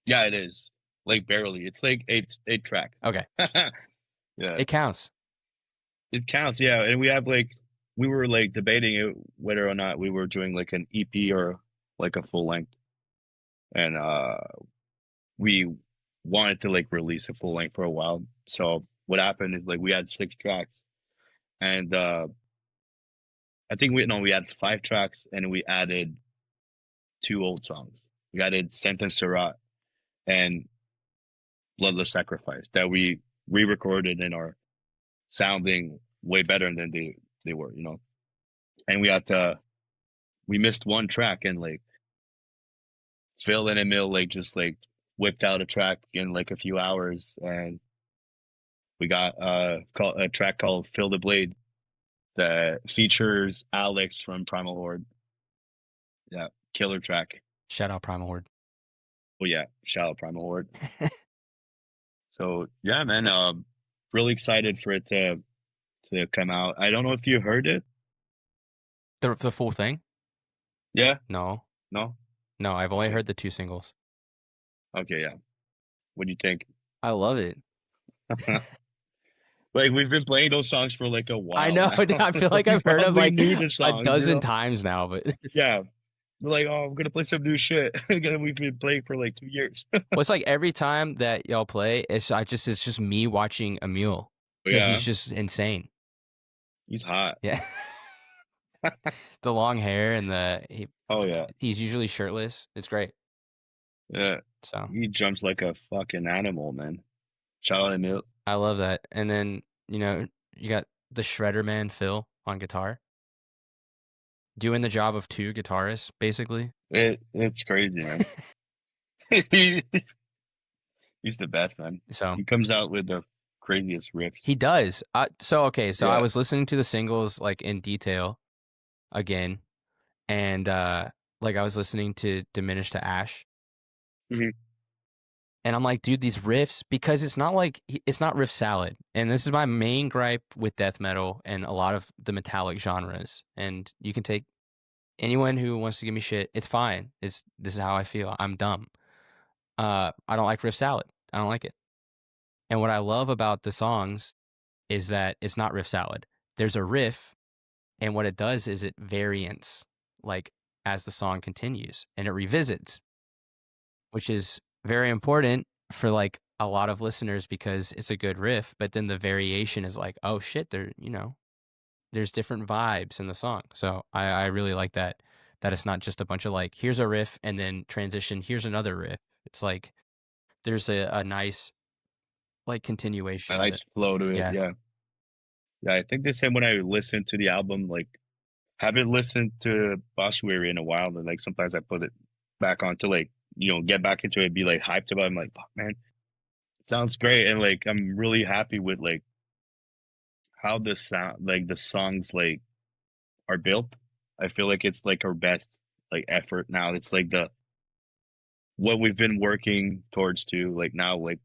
Speaker 2: Yeah, it is. Like barely. It's like eight track.
Speaker 1: Okay.
Speaker 2: Yeah.
Speaker 1: It counts.
Speaker 2: It counts, yeah. And we were like debating it, whether or not we were doing like an EP or like a full length. And we wanted to like release a full length for a while. So what happened is like we had 6 tracks, and I think we had 5 tracks, and we added 2 old songs. We added Sentence to Rot and Bloodless Sacrifice that we re-recorded and are sounding way better than they were, you know. And we missed one track, and like Phil and Emil like just like whipped out a track in like a few hours, and we got a track called Fill the Blade that features Alex from Primal Horde. Yeah, killer track.
Speaker 1: Shout out Primal Horde.
Speaker 2: Oh yeah, shout out Primal Horde. So yeah, man, really excited for it to come out. I don't know if you heard it.
Speaker 1: The full thing?
Speaker 2: Yeah,
Speaker 1: No.
Speaker 2: no.
Speaker 1: No, I've only
Speaker 2: Okay.
Speaker 1: heard the 2 singles.
Speaker 2: Okay, yeah. What do you think?
Speaker 1: I love it.
Speaker 2: Like we've been playing those songs for like a while.
Speaker 1: I know.
Speaker 2: Now.
Speaker 1: I feel like I've heard them
Speaker 2: We
Speaker 1: like
Speaker 2: knew the songs,
Speaker 1: a dozen
Speaker 2: you know?
Speaker 1: times now, but
Speaker 2: Yeah. We're like, oh, I'm gonna play some new shit. We've been playing for like 2 years.
Speaker 1: well, it's like every time that y'all play, it's just me watching Emil because
Speaker 2: Yeah,
Speaker 1: he's just insane.
Speaker 2: he's hot.
Speaker 1: Yeah. The long hair and
Speaker 2: Oh yeah,
Speaker 1: he's usually shirtless. It's great.
Speaker 2: yeah.
Speaker 1: So
Speaker 2: He jumps like a fucking animal, man. Shout out to Emil.
Speaker 1: I love that. And then, you got the Shredder Man Phil on guitar. Doing the job of 2 guitarists, basically.
Speaker 2: It's crazy, man. He's the best, man.
Speaker 1: So
Speaker 2: He comes out with the craziest riffs.
Speaker 1: he does. So I
Speaker 2: Yeah.
Speaker 1: was listening to the singles like in detail again, and like I was listening to Diminish to Ash,
Speaker 2: Mhm.
Speaker 1: and I'm like, dude, these riffs, because it's not riff salad, and this is my main gripe with death metal and a lot of the metallic genres. And you can take anyone who wants to give me shit, it's fine. This is how I feel. I'm dumb. I don't like riff salad. I don't like it. And what I love about the songs is that it's not riff salad. There's a riff, and what it does is it variants, like as the song continues, and it revisits, which is very important for like a lot of listeners because it's a good riff, but then the variation is like, oh shit, there's different vibes in the song. So I really like that it's not just a bunch of like, here's a riff and then transition, here's another riff. It's like there's a nice like continuation
Speaker 2: A
Speaker 1: of
Speaker 2: nice
Speaker 1: it.
Speaker 2: flow to it.
Speaker 1: Yeah.
Speaker 2: Yeah. Yeah, I think the same when I listen to the album. Like, haven't listened to Ossuary in a while, and like sometimes I put it back on to like get back into it, be like hyped about it. I'm like, fuck, man, it sounds great, and like I'm really happy with like how the sound, like the songs, like are built. I feel like it's like our best like effort now. It's like the what we've been working towards to like now, like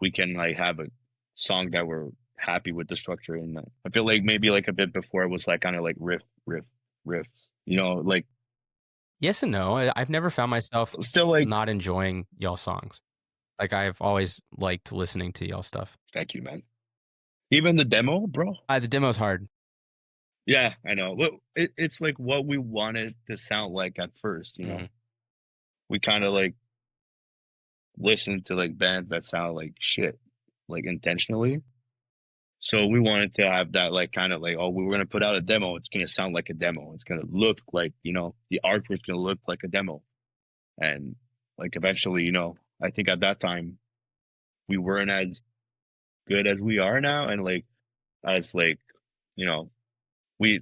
Speaker 2: we can like have a song that we're happy with the structure. And I feel like maybe like a bit before it was like kind of like riff, you know, like
Speaker 1: Yes and no. I've never found myself
Speaker 2: still like
Speaker 1: not enjoying y'all songs. Like, I've always liked listening to y'all stuff.
Speaker 2: thank you, man. Even the demo, bro.
Speaker 1: The demo's hard.
Speaker 2: Yeah, I know. Well, it's like what we wanted to sound like at first, you know.
Speaker 1: Mhm.
Speaker 2: We kind of like listened to like bands that sound like shit, like intentionally. So we wanted to have that like kind of like, oh, we were gonna put out a demo. It's gonna sound like a demo. It's gonna look like, you know, the artwork's gonna look like a demo. And like eventually, you know, I think at that time we weren't as good as we are now, and like as like, you know, we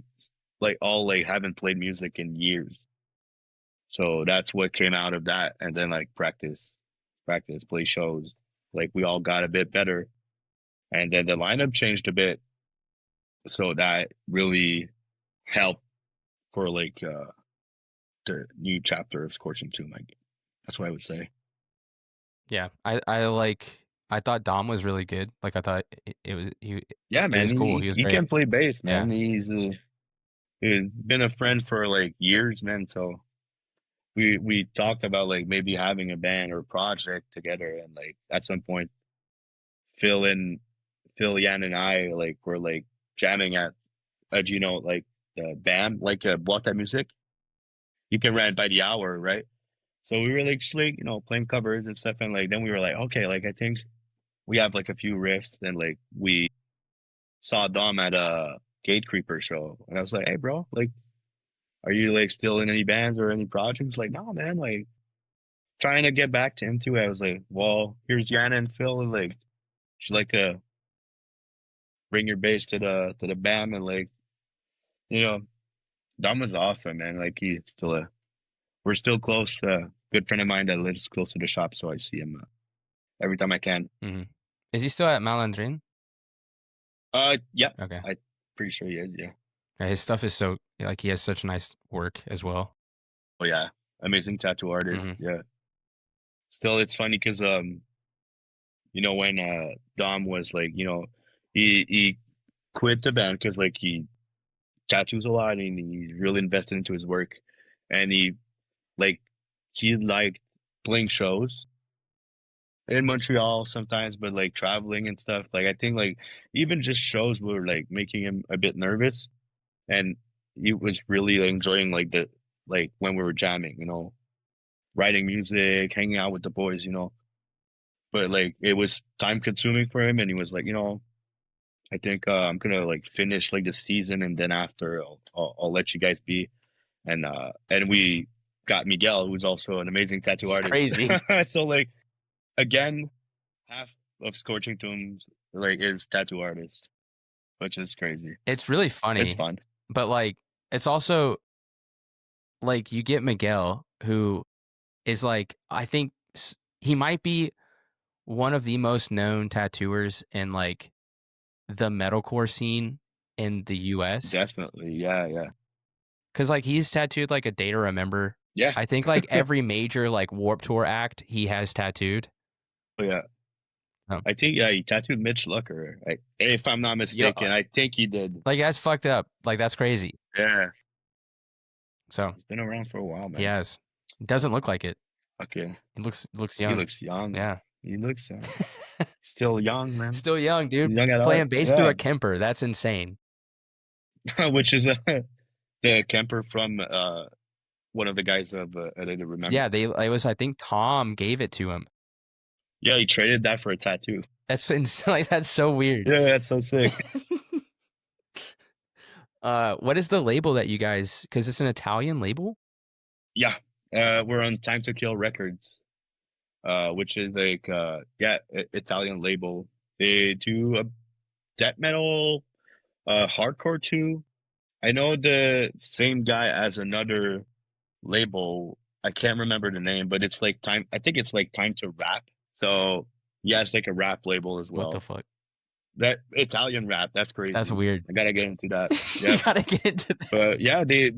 Speaker 2: like all like haven't played music in years. So that's what came out of that. And then like practice, play shows. Like we all got a bit better. And then the lineup changed a bit. So that really helped for like the new chapter of Scorching Tomb. Like that's what I would say.
Speaker 1: Yeah. I thought Dom was really good. Like, I thought it was
Speaker 2: Yeah,
Speaker 1: he
Speaker 2: man.
Speaker 1: was cool. He was
Speaker 2: He
Speaker 1: great.
Speaker 2: can play bass,
Speaker 1: Yeah.
Speaker 2: man. He's been a friend for like years, man. So we talked about like maybe having a band or project together, and like at some point Phil and Phil, Yan, and I like were like jamming at you know like the band like Boîte music. You can rent by the hour, right? So we were like just like you know playing covers and stuff, and like then we were like okay, like I think we have like a few riffs, and like we saw Dom at a Gate Creeper show, and I was like, hey, bro, like, are you like still in any bands or any projects? Like, no, man, like trying to get back to him too. I was like, well, here's Yana and Phil, and like, should like bring your bass to the band, and like, you know, Dom was awesome, man. Like, he's still we're still close. Good friend of mine that lives close to the shop, so I see him every time I can.
Speaker 1: Mhm. Is he still at Malandrin?
Speaker 2: Yeah,
Speaker 1: Okay.
Speaker 2: I'm pretty sure he is. Yeah.
Speaker 1: Yeah, his stuff is so like, he has such nice work as well.
Speaker 2: Oh yeah, amazing tattoo artist.
Speaker 1: Mhm.
Speaker 2: Yeah. Still, it's funny because you know, when Dom was like, you know, he quit the band because like he tattoos a lot and he's really invested into his work, and like he liked playing shows in Montreal sometimes, but like traveling and stuff. Like I think like even just shows were like making him a bit nervous, and he was really like, enjoying like the like when we were jamming, you know, writing music, hanging out with the boys, you know. But like it was time consuming for him, and he was like, you know, I think I'm gonna like finish like the season, and then after I'll let you guys be. And we got Miguel, who's also an amazing tattoo
Speaker 1: It's
Speaker 2: artist.
Speaker 1: crazy.
Speaker 2: So like again, half of Scorching Tombs like is tattoo artist, which is crazy.
Speaker 1: It's really
Speaker 2: It's
Speaker 1: funny,
Speaker 2: fun.
Speaker 1: but, like, it's also like, you get Miguel, who is, like, I think he might be one of the most known tattooers in, like, the metalcore scene in the US.
Speaker 2: Definitely. Yeah, yeah.
Speaker 1: 'Cause, like, he's tattooed, like, A Day to Remember.
Speaker 2: Yeah.
Speaker 1: I think, like, every major, like, Warped Tour act, he has tattooed.
Speaker 2: Oh, yeah.
Speaker 1: Um,
Speaker 2: I think yeah, he tattooed Mitch Lucker. If I'm not
Speaker 1: yeah,
Speaker 2: mistaken. I think he did.
Speaker 1: like, that's fucked up. Like, that's crazy.
Speaker 2: Yeah.
Speaker 1: So,
Speaker 2: He's been around for a while,
Speaker 1: he
Speaker 2: man.
Speaker 1: has. Doesn't look like it.
Speaker 2: Okay.
Speaker 1: He looks
Speaker 2: He
Speaker 1: young.
Speaker 2: looks young.
Speaker 1: Yeah.
Speaker 2: He looks still young, man.
Speaker 1: Still young, dude.
Speaker 2: Young at heart.
Speaker 1: Playing bass through
Speaker 2: Yeah.
Speaker 1: a Kemper. That's insane.
Speaker 2: Which is the Kemper from one of the guys of I didn't remember.
Speaker 1: Yeah, it was, I think Tom gave it to him.
Speaker 2: Yeah, he traded that for a tattoo.
Speaker 1: That's like, that's so weird.
Speaker 2: Yeah, that's so sick.
Speaker 1: What is the label that you guys? Because it's an Italian label.
Speaker 2: Yeah, we're on Time to Kill Records, which is like Italian label. They do a death metal, hardcore too. I know the same guy as another label. I can't remember the name, but it's like time. I think it's like Time to Rap. So yeah, it's like a rap label as
Speaker 1: What the
Speaker 2: well.
Speaker 1: fuck?
Speaker 2: That Italian rap, that's crazy.
Speaker 1: That's weird.
Speaker 2: I gotta get into that.
Speaker 1: You
Speaker 2: Yeah,
Speaker 1: gotta get into that.
Speaker 2: but yeah, they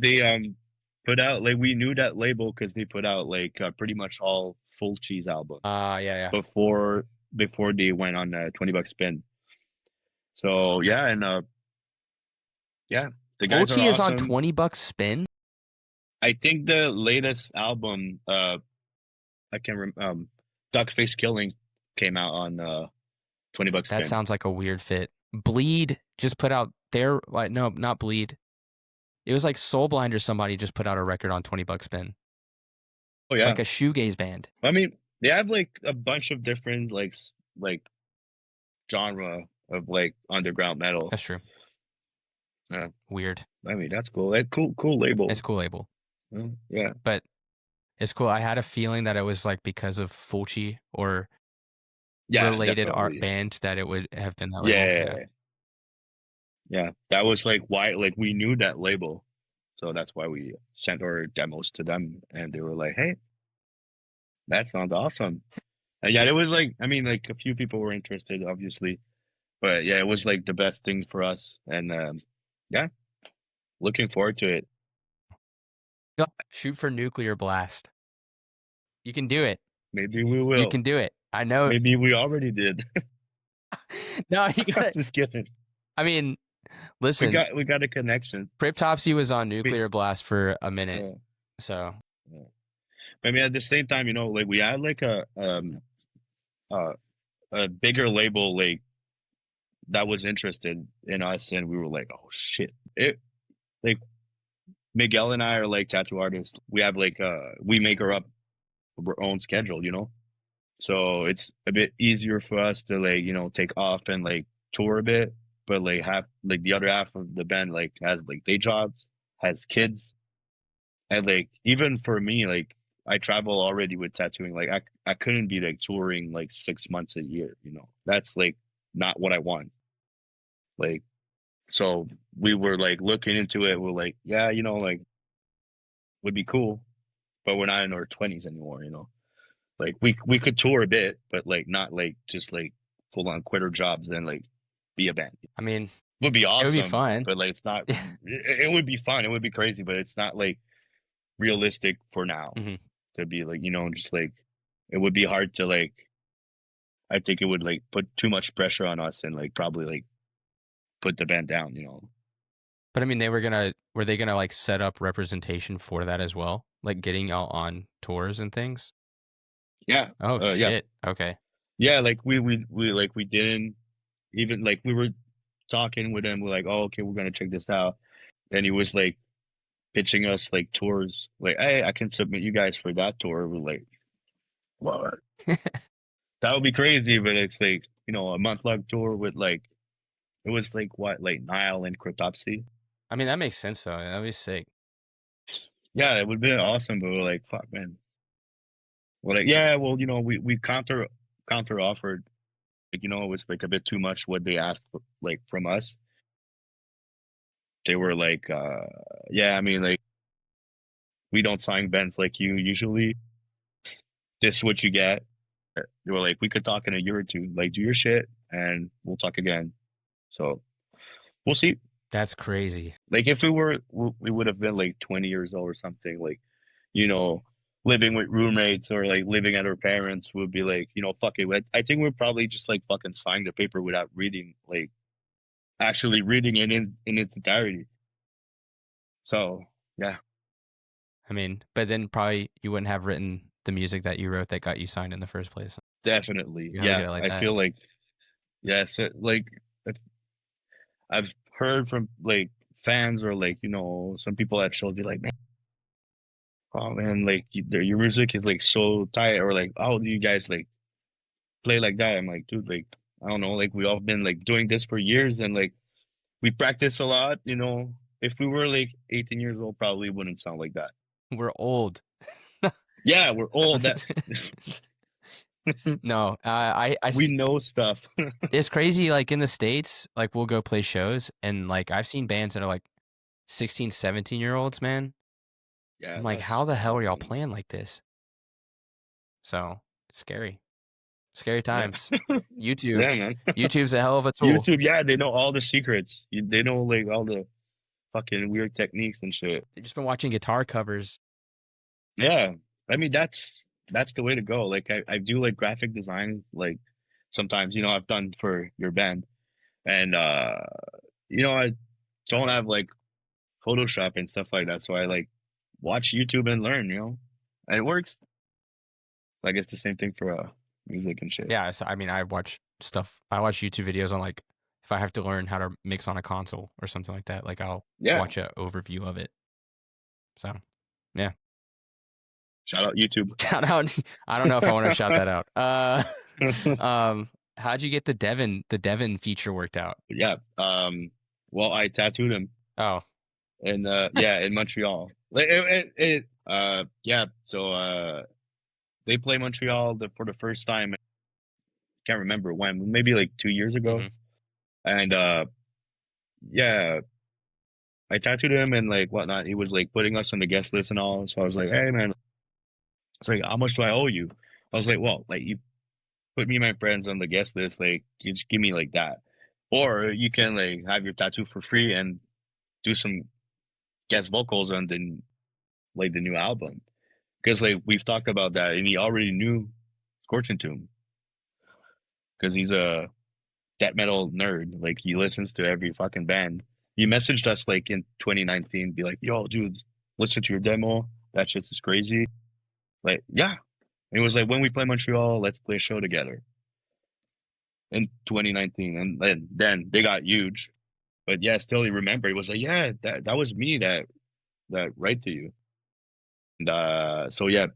Speaker 2: put out like we knew that label because they put out like pretty much all Full Cheese albums
Speaker 1: Yeah, yeah.
Speaker 2: before before they went on a $20 spin. So yeah, and yeah, the guys are
Speaker 1: Fulci is on
Speaker 2: awesome.
Speaker 1: $20 spin.
Speaker 2: I think the latest album, I can Duckface Killing came out on $20
Speaker 1: That
Speaker 2: spin.
Speaker 1: sounds like a weird fit. Bleed just put out their like no, not Bleed. It was like Soulblind or somebody just put out a record on $20 spin.
Speaker 2: Oh yeah,
Speaker 1: Like a shoegaze band.
Speaker 2: I mean they have like a bunch of different like genre of like underground metal.
Speaker 1: That's true.
Speaker 2: Yeah,
Speaker 1: Weird.
Speaker 2: I mean that's cool. That cool
Speaker 1: It's
Speaker 2: label.
Speaker 1: a cool label.
Speaker 2: Yeah,
Speaker 1: But it's cool. I had a feeling that it was like because of Fulci or
Speaker 2: yeah,
Speaker 1: related art
Speaker 2: definitely.
Speaker 1: band that it would have been that label. Yeah.
Speaker 2: Yeah, yeah. That was like why like we knew that label, so that's why we sent our demos to them, and they were like, "Hey, that sounds awesome." And yeah, it was like I mean like a few people were interested, obviously, but yeah, it was like the best thing for us, and yeah, looking forward to it.
Speaker 1: Go shoot for nuclear blast. You can do it.
Speaker 2: Maybe we
Speaker 1: You
Speaker 2: will.
Speaker 1: can do it. I know.
Speaker 2: Maybe we already did.
Speaker 1: No, you got it.
Speaker 2: Just kidding.
Speaker 1: I mean,
Speaker 2: We
Speaker 1: listen,
Speaker 2: got a connection.
Speaker 1: Cryptopsy was on
Speaker 2: We,
Speaker 1: nuclear blast for a minute.
Speaker 2: uh,
Speaker 1: So,
Speaker 2: uh, I mean, at the same time, you know, like we had like uh, a bigger label like that was interested in us, and we were like, oh shit! It like Miguel and I are like tattoo artists. We have like we make our own schedule, you know. So it's a bit easier for us to like you know take off and like tour a bit, but like half like the other half of the band like has like day jobs, has kids, and like even for me like I travel already with tattooing. Like I couldn't be like touring like 6 months a year, you know. That's like not what I want. Like so we were like looking into it. We're like, yeah, you know, like would be cool, but we're not in our 20s anymore, you know. Like we could tour a bit, but like not like just like full on quitter jobs and like be a band.
Speaker 1: I mean,
Speaker 2: Would be
Speaker 1: it would be
Speaker 2: awesome,
Speaker 1: fun.
Speaker 2: but like it's not. It would be fun. It would be crazy, but it's not like realistic for now
Speaker 1: Mhm.
Speaker 2: to be like you know just like it would be hard to like. I think it would like put too much pressure on us and like probably like put the band down. You know.
Speaker 1: But I mean, were they gonna like set up representation for that as well? Like getting out on tours and things?
Speaker 2: Yeah.
Speaker 1: Oh
Speaker 2: Yeah.
Speaker 1: shit. Okay.
Speaker 2: Yeah. Like we like we didn't even like we were talking with him. We're like, oh okay, we're gonna check this out, and he was like pitching us like tours. Like, hey, I can submit you guys for that tour. We're like, what? That would be crazy, but it's like you know a month long tour with like it was like what like Nile and Cryptopsy.
Speaker 1: I mean, that makes sense though. That'd be sick.
Speaker 2: Yeah, it would be awesome, but we're like, fuck, man. We're like, yeah, well, you know, we counter offered, like you know, it was like a bit too much what they asked for, like from us. They were like, yeah, I mean, like we don't sign bands like you usually. This is what you get. They were like, we could talk in a year or two. Like, do your shit, and we'll talk again. So we'll see.
Speaker 1: That's crazy.
Speaker 2: Like if we would have been like 20 years old or something, like, you know, living with roommates or like living at our parents would be like, you know, fuck it. I think we'd probably just like fucking sign the paper without reading, like actually reading it in its entirety. So yeah,
Speaker 1: I mean, but then probably you wouldn't have written the music that you wrote that got you signed in the first place.
Speaker 2: definitely.
Speaker 1: You gotta look at
Speaker 2: Yeah,
Speaker 1: it like
Speaker 2: I
Speaker 1: that.
Speaker 2: feel like, yes, like if- I've heard from like fans or like, you know, some people at shows be like, man, oh man, like your music is like so tight or like, how do you guys like play like that. I'm like, dude, like I don't know, like we all been like doing this for years and like we practice a lot, you know. If we were like 18 years old, probably wouldn't sound like that.
Speaker 1: We're old.
Speaker 2: Yeah, we're old. That
Speaker 1: No, I
Speaker 2: we
Speaker 1: see.
Speaker 2: know stuff.
Speaker 1: It's crazy. Like in the States, like we'll go play shows and like I've seen bands that are like 16, 17-year-olds, man.
Speaker 2: Yeah,
Speaker 1: I'm like,
Speaker 2: that's
Speaker 1: how the hell are y'all
Speaker 2: fucking
Speaker 1: playing like this? So it's scary. Scary
Speaker 2: yeah,
Speaker 1: times. YouTube.
Speaker 2: yeah, man.
Speaker 1: YouTube's a hell of a tool.
Speaker 2: YouTube, yeah, they know all the secrets. They know like all the fucking weird techniques and shit.
Speaker 1: I've just been watching guitar covers.
Speaker 2: Yeah, I mean that's the way to go. Like I do like graphic design, like sometimes, I've done for your band. And I don't have like Photoshop and stuff like that, so I like watch YouTube and learn, and it works. I guess the same thing for music and shit.
Speaker 1: Yeah, so, I mean, I watch stuff. I watch YouTube videos on like if I have to learn how to mix on a console or something like that. Like I'll
Speaker 2: Yeah,
Speaker 1: watch a overview of it. So yeah,
Speaker 2: shout out YouTube.
Speaker 1: shout out. I don't know if I want to shout that out. How'd you get the Devon feature worked out?
Speaker 2: Yeah. Well, I tattooed him
Speaker 1: Oh,
Speaker 2: in Montreal. Like yeah. So they play Montreal for the first time. Can't remember when, maybe like 2 years ago.
Speaker 1: hmm
Speaker 2: And yeah, I tattooed him and like whatnot. He was like putting us on the guest list and all. So I was like, hey man, it's like, how much do I owe you? I was like, well, like you put me and my friends on the guest list, like you just give me like that. Or you can like have your tattoo for free and do some guest vocals on the new album. Because like we've talked about that and he already knew Scorching Tomb. Because he's a death metal nerd. Like he listens to every fucking band. He messaged us like in 2019, be like, yo, dude, listen to your demo. That shit's just crazy. Like, yeah. And it was like, when we play Montreal, let's play a show together in 2019. And then they got huge. But yeah, still he remembered. He was like, yeah, that was me that write to you. And so yeah,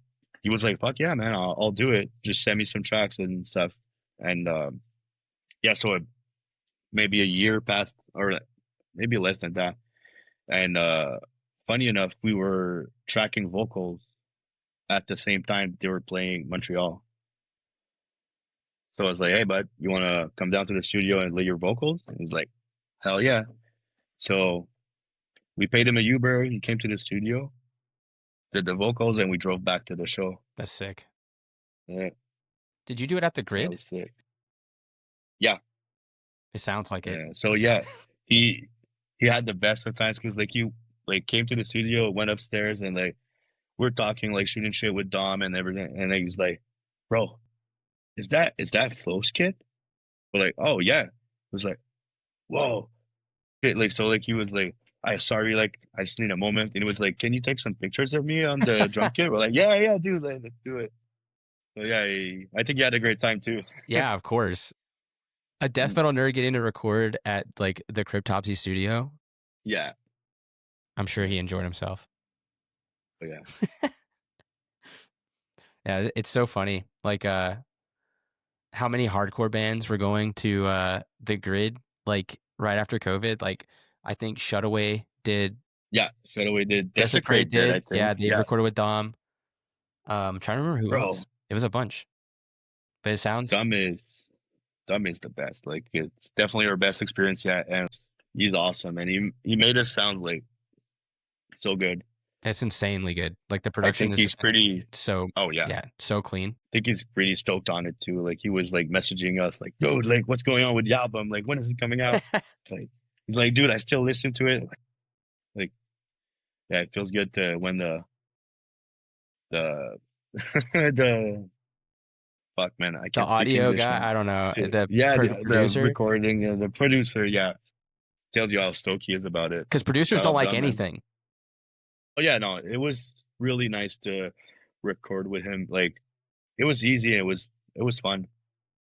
Speaker 2: he was like, fuck yeah, man, I'll do it. Just send me some tracks and stuff. And yeah, so maybe a year passed, or maybe less than that. And funny enough, we were tracking vocals at the same time they were playing Montreal. So I was like, hey, bud, you want to come down to the studio and lay your vocals? And he's like, hell yeah. So we paid him a Uber. He came to the studio, did the vocals, and we drove back to the show.
Speaker 1: that's sick.
Speaker 2: Yeah,
Speaker 1: Did you do it at the
Speaker 2: yeah, it
Speaker 1: grid?
Speaker 2: was sick. Yeah,
Speaker 1: It sounds like it.
Speaker 2: yeah. So yeah, he he had the best of times because like he like came to the studio, went upstairs, and like we're talking like shooting shit with Dom and everything, and then he's like, "Bro, is that Flo's kid?" We're like, "Oh yeah." It was like, "Whoa, shit!" Like so, like he was like, "I sorry, like I just need a moment," and he was like, "Can you take some pictures of me on the drum kit?" We're like, "Yeah, yeah, dude, like, let's do it." So yeah, I think he had a great time too.
Speaker 1: Yeah, of course. A death metal nerd getting to record at like the Cryptopsy studio.
Speaker 2: Yeah,
Speaker 1: I'm sure
Speaker 2: yeah,
Speaker 1: he enjoyed himself.
Speaker 2: but yeah,
Speaker 1: Yeah, it's so funny. Like how many hardcore bands were going to the grid like right after COVID? Like I think Shutaway did,
Speaker 2: yeah. So we did
Speaker 1: Desecrate
Speaker 2: Desecrate did, I
Speaker 1: did.
Speaker 2: think.
Speaker 1: Yeah, they
Speaker 2: Yeah,
Speaker 1: recorded with Dom. Trying to remember who
Speaker 2: bro,
Speaker 1: else. It was a bunch. But it sounds
Speaker 2: Dumb is Dumb is the best. Like it's definitely our best experience yet, and he's awesome, and he made us sound like so good.
Speaker 1: it's insanely good. Like the
Speaker 2: I
Speaker 1: production
Speaker 2: think
Speaker 1: is
Speaker 2: he's pretty.
Speaker 1: so
Speaker 2: Oh yeah,
Speaker 1: yeah, so clean.
Speaker 2: I think he's pretty stoked on it too. Like he was like messaging us like, "Dude, like what's going on with the album? Like when is it coming out?" Like he's like, "Dude, I still listen to it." Like yeah, it feels good to when the the fuck man, I
Speaker 1: The
Speaker 2: can't speak
Speaker 1: audio
Speaker 2: English
Speaker 1: guy,
Speaker 2: now.
Speaker 1: I don't know.
Speaker 2: Shit.
Speaker 1: The
Speaker 2: Yeah, the
Speaker 1: producer,
Speaker 2: recording, the producer, yeah, tells you how stoked he is about it.
Speaker 1: because producers
Speaker 2: Shout
Speaker 1: don't
Speaker 2: out
Speaker 1: like
Speaker 2: Dumb, man.
Speaker 1: anything.
Speaker 2: Oh yeah, no, it was really nice to record with him. Like it was easy. It was fun.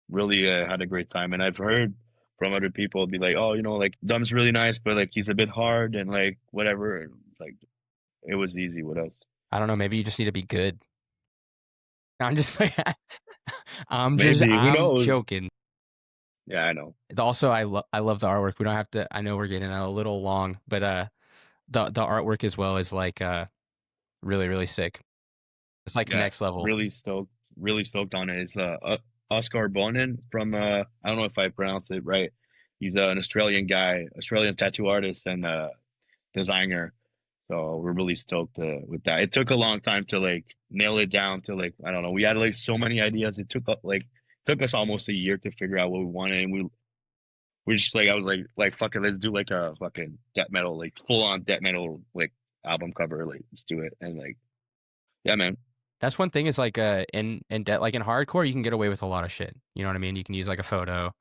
Speaker 2: Really had a great time. And I've heard from other people be like, oh, like Dumb's really nice, but like he's a bit hard and like whatever. And like it was easy with us.
Speaker 1: I don't know. Maybe you just need to be good. I'm just,
Speaker 2: Maybe who
Speaker 1: I'm
Speaker 2: knows?
Speaker 1: joking.
Speaker 2: Yeah, I know.
Speaker 1: Also, I love the artwork. We don't have to. I know we're getting a little long, but the artwork as well is like really really sick. It's like
Speaker 2: Yeah,
Speaker 1: next level.
Speaker 2: really stoked on it. It's Oscar Bonin from I don't know if I pronounce it right. He's an Australian guy, Australian tattoo artist and designer. So we're really stoked with that. It took a long time to like nail it down to like I don't know. We had like so many ideas. It took us almost a year to figure out what we wanted, and we just like I was like fuck it, let's do like a fucking death metal like full on death metal like album cover. Like let's do it and like yeah, man.
Speaker 1: That's one thing is like like in hardcore you can get away with a lot of shit. You know what I mean? You can use like a photo.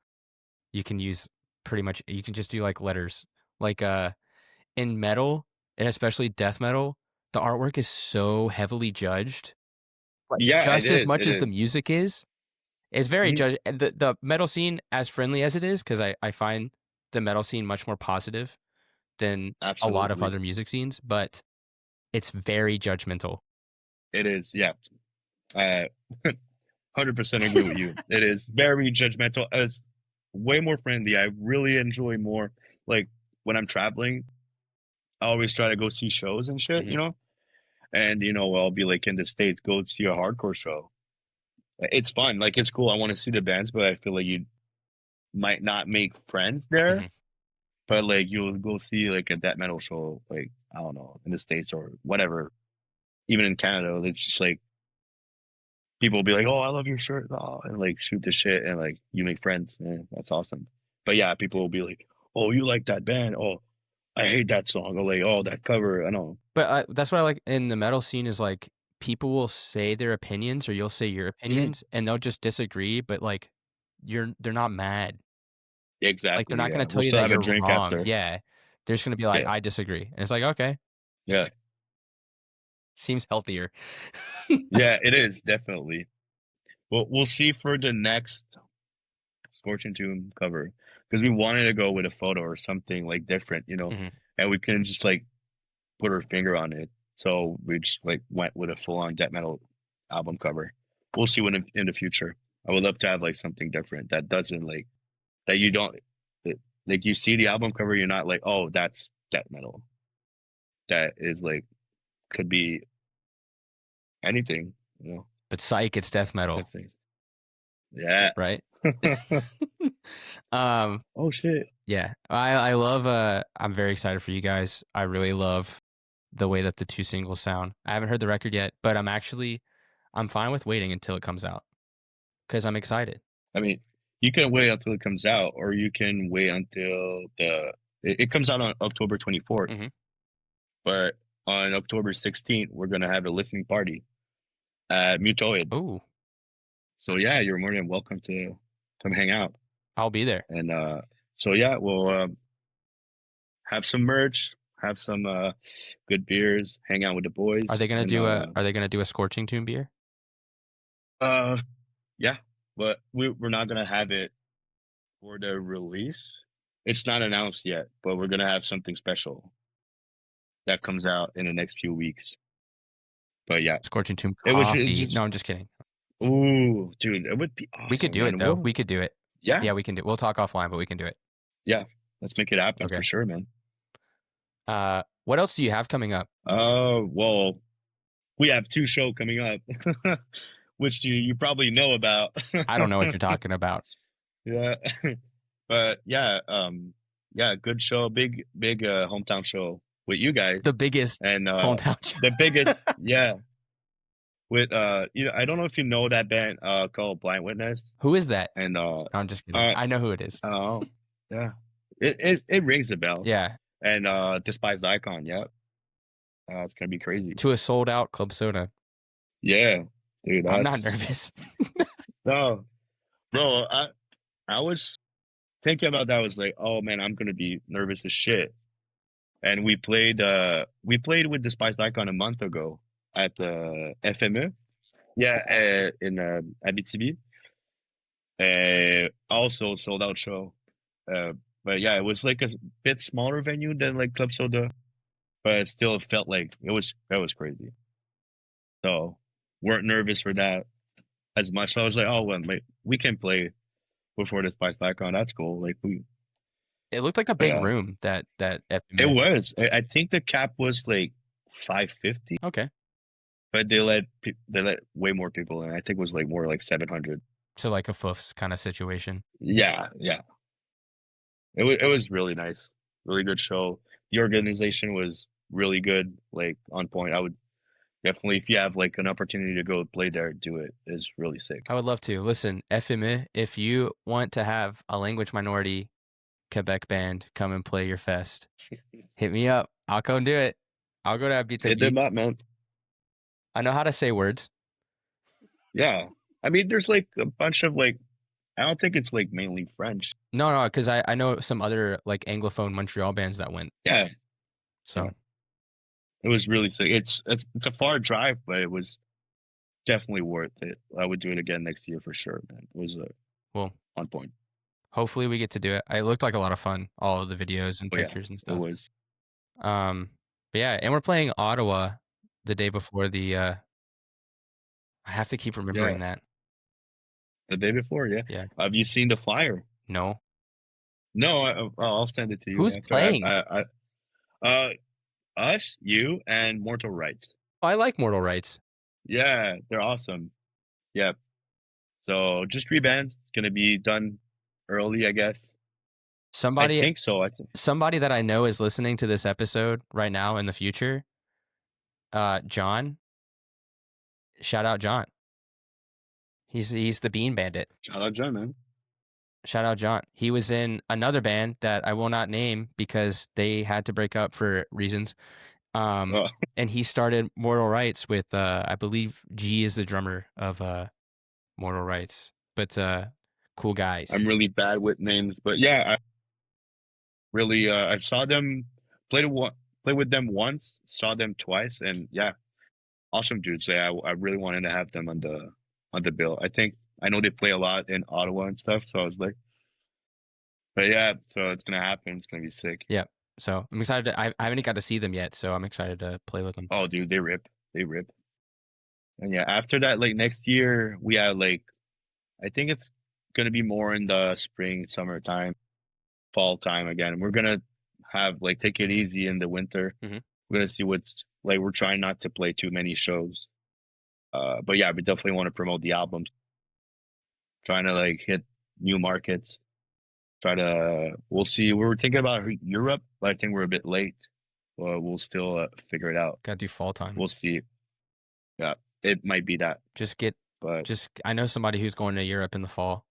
Speaker 1: You can use pretty much you can just do like letters. Like in metal and especially death metal, the artwork is so heavily judged. Like
Speaker 2: Yeah, it
Speaker 1: just as
Speaker 2: is.
Speaker 1: much
Speaker 2: It
Speaker 1: as the
Speaker 2: is.
Speaker 1: music is. It's very
Speaker 2: Mhm.
Speaker 1: judged. The metal scene, as friendly as it is, because I find the metal scene much more positive than a lot of
Speaker 2: Absolutely.
Speaker 1: other music scenes, but it's very judgmental.
Speaker 2: It is. Yeah. Uh, 100% agree with you. It is very judgmental. It's way more friendly. I really enjoy more like when I'm traveling, I always try to go see shows and shit,
Speaker 1: Mhm,
Speaker 2: And I'll be like in the States, go see a hardcore show. It's fun. Like it's cool. I want to see the bands, but I feel like you might not make friends there.
Speaker 1: mhm.
Speaker 2: But like you'll go see like a death metal show, like I don't know, in the States or whatever. Even in Canada, it's just like people will be like, "Oh, I love your shirt," and like shoot the shit, and like you make friends. Man, that's awesome. But yeah, people will be like, "Oh, you like that band? Oh, I hate that song." Or like, "Oh, that cover." I know.
Speaker 1: But, that's what I like in the metal scene is, like, people will say their opinions or you'll say your
Speaker 2: Mhm.
Speaker 1: opinions, and they'll just disagree, but, like, they're not mad. Like, they're
Speaker 2: Exactly.
Speaker 1: not
Speaker 2: Yeah,
Speaker 1: gonna
Speaker 2: we'll
Speaker 1: tell you
Speaker 2: still
Speaker 1: that
Speaker 2: have a
Speaker 1: you're
Speaker 2: drink
Speaker 1: wrong.
Speaker 2: after.
Speaker 1: Yeah. They're just gonna be like,
Speaker 2: Yeah,
Speaker 1: "I disagree." And it's like, "Okay,
Speaker 2: yeah,
Speaker 1: seems healthier."
Speaker 2: yeah. It is definitely. We'll see for the next Scorching Tomb cover because we wanted to go with a photo or something like different,
Speaker 1: Mhm.
Speaker 2: and we couldn't just like put our finger on it. So we just like went with a full on death metal album cover. We'll see what in the future. I would love to have like something different that doesn't like that you don't that, like you see the album cover, you're not like, oh, that's death metal. That is like could be anything,
Speaker 1: But psych, it's death metal,
Speaker 2: type things. Yeah.
Speaker 1: right? Um,
Speaker 2: Oh shit.
Speaker 1: yeah. I love, I'm very excited for you guys. I really love the way that the 2 singles sound. I haven't heard the record yet, but I'm fine with waiting until it comes out because 'cause I'm excited.
Speaker 2: I mean, you can wait until it comes out, or you can wait until it comes out on October 24th.
Speaker 1: Mhm.
Speaker 2: But on October 16th, we're gonna have a listening party at Mutoid.
Speaker 1: Ooh,
Speaker 2: So yeah, you're more than welcome to come hang out.
Speaker 1: I'll be there.
Speaker 2: And so yeah, we'll have some merch, have some good beers, hang out with the
Speaker 1: Are
Speaker 2: boys,
Speaker 1: they gonna
Speaker 2: and
Speaker 1: do a Scorching Tomb beer?
Speaker 2: uh yeah. But we're not gonna have it for the release. It's not announced yet, but we're gonna have something special that comes out in the next few weeks. But yeah,
Speaker 1: Scorching Tomb
Speaker 2: it's
Speaker 1: coffee.
Speaker 2: just
Speaker 1: No, I'm just kidding.
Speaker 2: ooh, dude, it would be
Speaker 1: We could
Speaker 2: awesome,
Speaker 1: do it
Speaker 2: man.
Speaker 1: though. We could do it.
Speaker 2: Yeah,
Speaker 1: Yeah, we can do we'll talk offline, but we can do it.
Speaker 2: yeah, let's make it happen for
Speaker 1: Okay.
Speaker 2: sure, man.
Speaker 1: What else do you have coming up?
Speaker 2: Well, we have two show coming up, which you probably know about.
Speaker 1: I don't know what you're talking about.
Speaker 2: Yeah, but yeah, good show, big hometown show with you guys,
Speaker 1: The biggest
Speaker 2: and
Speaker 1: hometown
Speaker 2: the biggest, yeah, with I don't know if you know that band called Blind Witness,
Speaker 1: Who is that?
Speaker 2: and
Speaker 1: No, I'm just kidding.
Speaker 2: uh
Speaker 1: I know who it is.
Speaker 2: oh yeah, it rings a bell,
Speaker 1: Yeah.
Speaker 2: and Despised Icon, yeah, it's gonna be crazy,
Speaker 1: To a sold out Club Soda.
Speaker 2: yeah, dude,
Speaker 1: I'm not
Speaker 2: that's
Speaker 1: nervous.
Speaker 2: no, bro, I was thinking about that. I was like, oh man, I'm gonna be nervous as shit. And we played with Despised Icon a month ago at the FME. Yeah, in Abitibi. Also sold out show. Uh, but yeah, it was like a bit smaller venue than like Club Soda, but it still felt like it was crazy. So weren't nervous for that as much. So I was like, oh well, like, we can play before Despised Icon. That's cool. Like
Speaker 1: It looked like a big
Speaker 2: yeah,
Speaker 1: room that
Speaker 2: it
Speaker 1: FMA.
Speaker 2: was. I think the cap was like 550.
Speaker 1: Okay.
Speaker 2: But they let way more people in. I think it was like more like 700.
Speaker 1: So like a Foofs kind of situation.
Speaker 2: Yeah, yeah. It was really nice, really good show. The organization was really good, like on point. I would definitely, if you have like an opportunity to go play there, do it. It's really sick.
Speaker 1: I would love to. Listen, FME, if you want to have a language minority Quebec band come and play your fest, hit me up. I'll come do it. I'll go to
Speaker 2: Hit
Speaker 1: Abitibi.
Speaker 2: them up, man.
Speaker 1: I know how to say words.
Speaker 2: Yeah. I mean, there's like a bunch of like, I don't think it's like mainly French.
Speaker 1: No, because I know some other like Anglophone Montreal bands that went.
Speaker 2: Yeah. Yeah.
Speaker 1: So
Speaker 2: It was really sick. It's a far drive, but it was definitely worth it. I would do it again next year for sure, man. It was
Speaker 1: well,
Speaker 2: on point.
Speaker 1: hopefully we get to do it. It looked like a lot of fun, all of the videos and
Speaker 2: Oh yeah,
Speaker 1: pictures and
Speaker 2: it
Speaker 1: stuff.
Speaker 2: was.
Speaker 1: But yeah, and we're playing Ottawa the day before the. I have to keep
Speaker 2: Yeah,
Speaker 1: remembering that.
Speaker 2: the day before. Yeah.
Speaker 1: Yeah.
Speaker 2: Have you seen the flyer?
Speaker 1: No.
Speaker 2: No, I'll send it to you
Speaker 1: Who's
Speaker 2: after.
Speaker 1: playing?
Speaker 2: Us, you, and Mortal Rights.
Speaker 1: Oh, I like Mortal Rights.
Speaker 2: Yeah, they're awesome. Yeah. So just 3 bands. It's gonna be done early, I guess. I
Speaker 1: Somebody
Speaker 2: think so. I think.
Speaker 1: somebody that I know is listening to this episode right now in the future. John. Shout out John. He's the Bean Bandit.
Speaker 2: Shout out, John, man.
Speaker 1: Shout out John. He was in another band that I will not name because they had to break up for reasons.
Speaker 2: Oh,
Speaker 1: And he started Mortal Rights with I believe G is the drummer of Mortal Rights. But cool guys.
Speaker 2: I'm really bad with names, but yeah, really, I saw them play with them once, saw them twice, and yeah, awesome dudes. Yeah, I really wanted to have them on the bill. I know they play a lot in Ottawa and stuff, so I was like, but yeah, so it's gonna happen. It's gonna be sick.
Speaker 1: Yeah. So I'm excited I haven't got to see them yet, so I'm excited to play with them.
Speaker 2: Oh, dude, they rip. And yeah, after that, like next year, we have like I think it's gonna be more in the spring, summertime, fall time again. We're gonna have like take it easy in the winter.
Speaker 1: Mhm.
Speaker 2: We're gonna see what's like. We're trying not to play too many shows. But yeah, we definitely want to promote the albums. Trying to like hit new markets. We'll see. We were thinking about Europe, but I think we're a bit late. We'll still figure it out.
Speaker 1: Gotta do fall time.
Speaker 2: We'll see. Yeah, it might be that. But
Speaker 1: I know somebody who's going to Europe in the fall.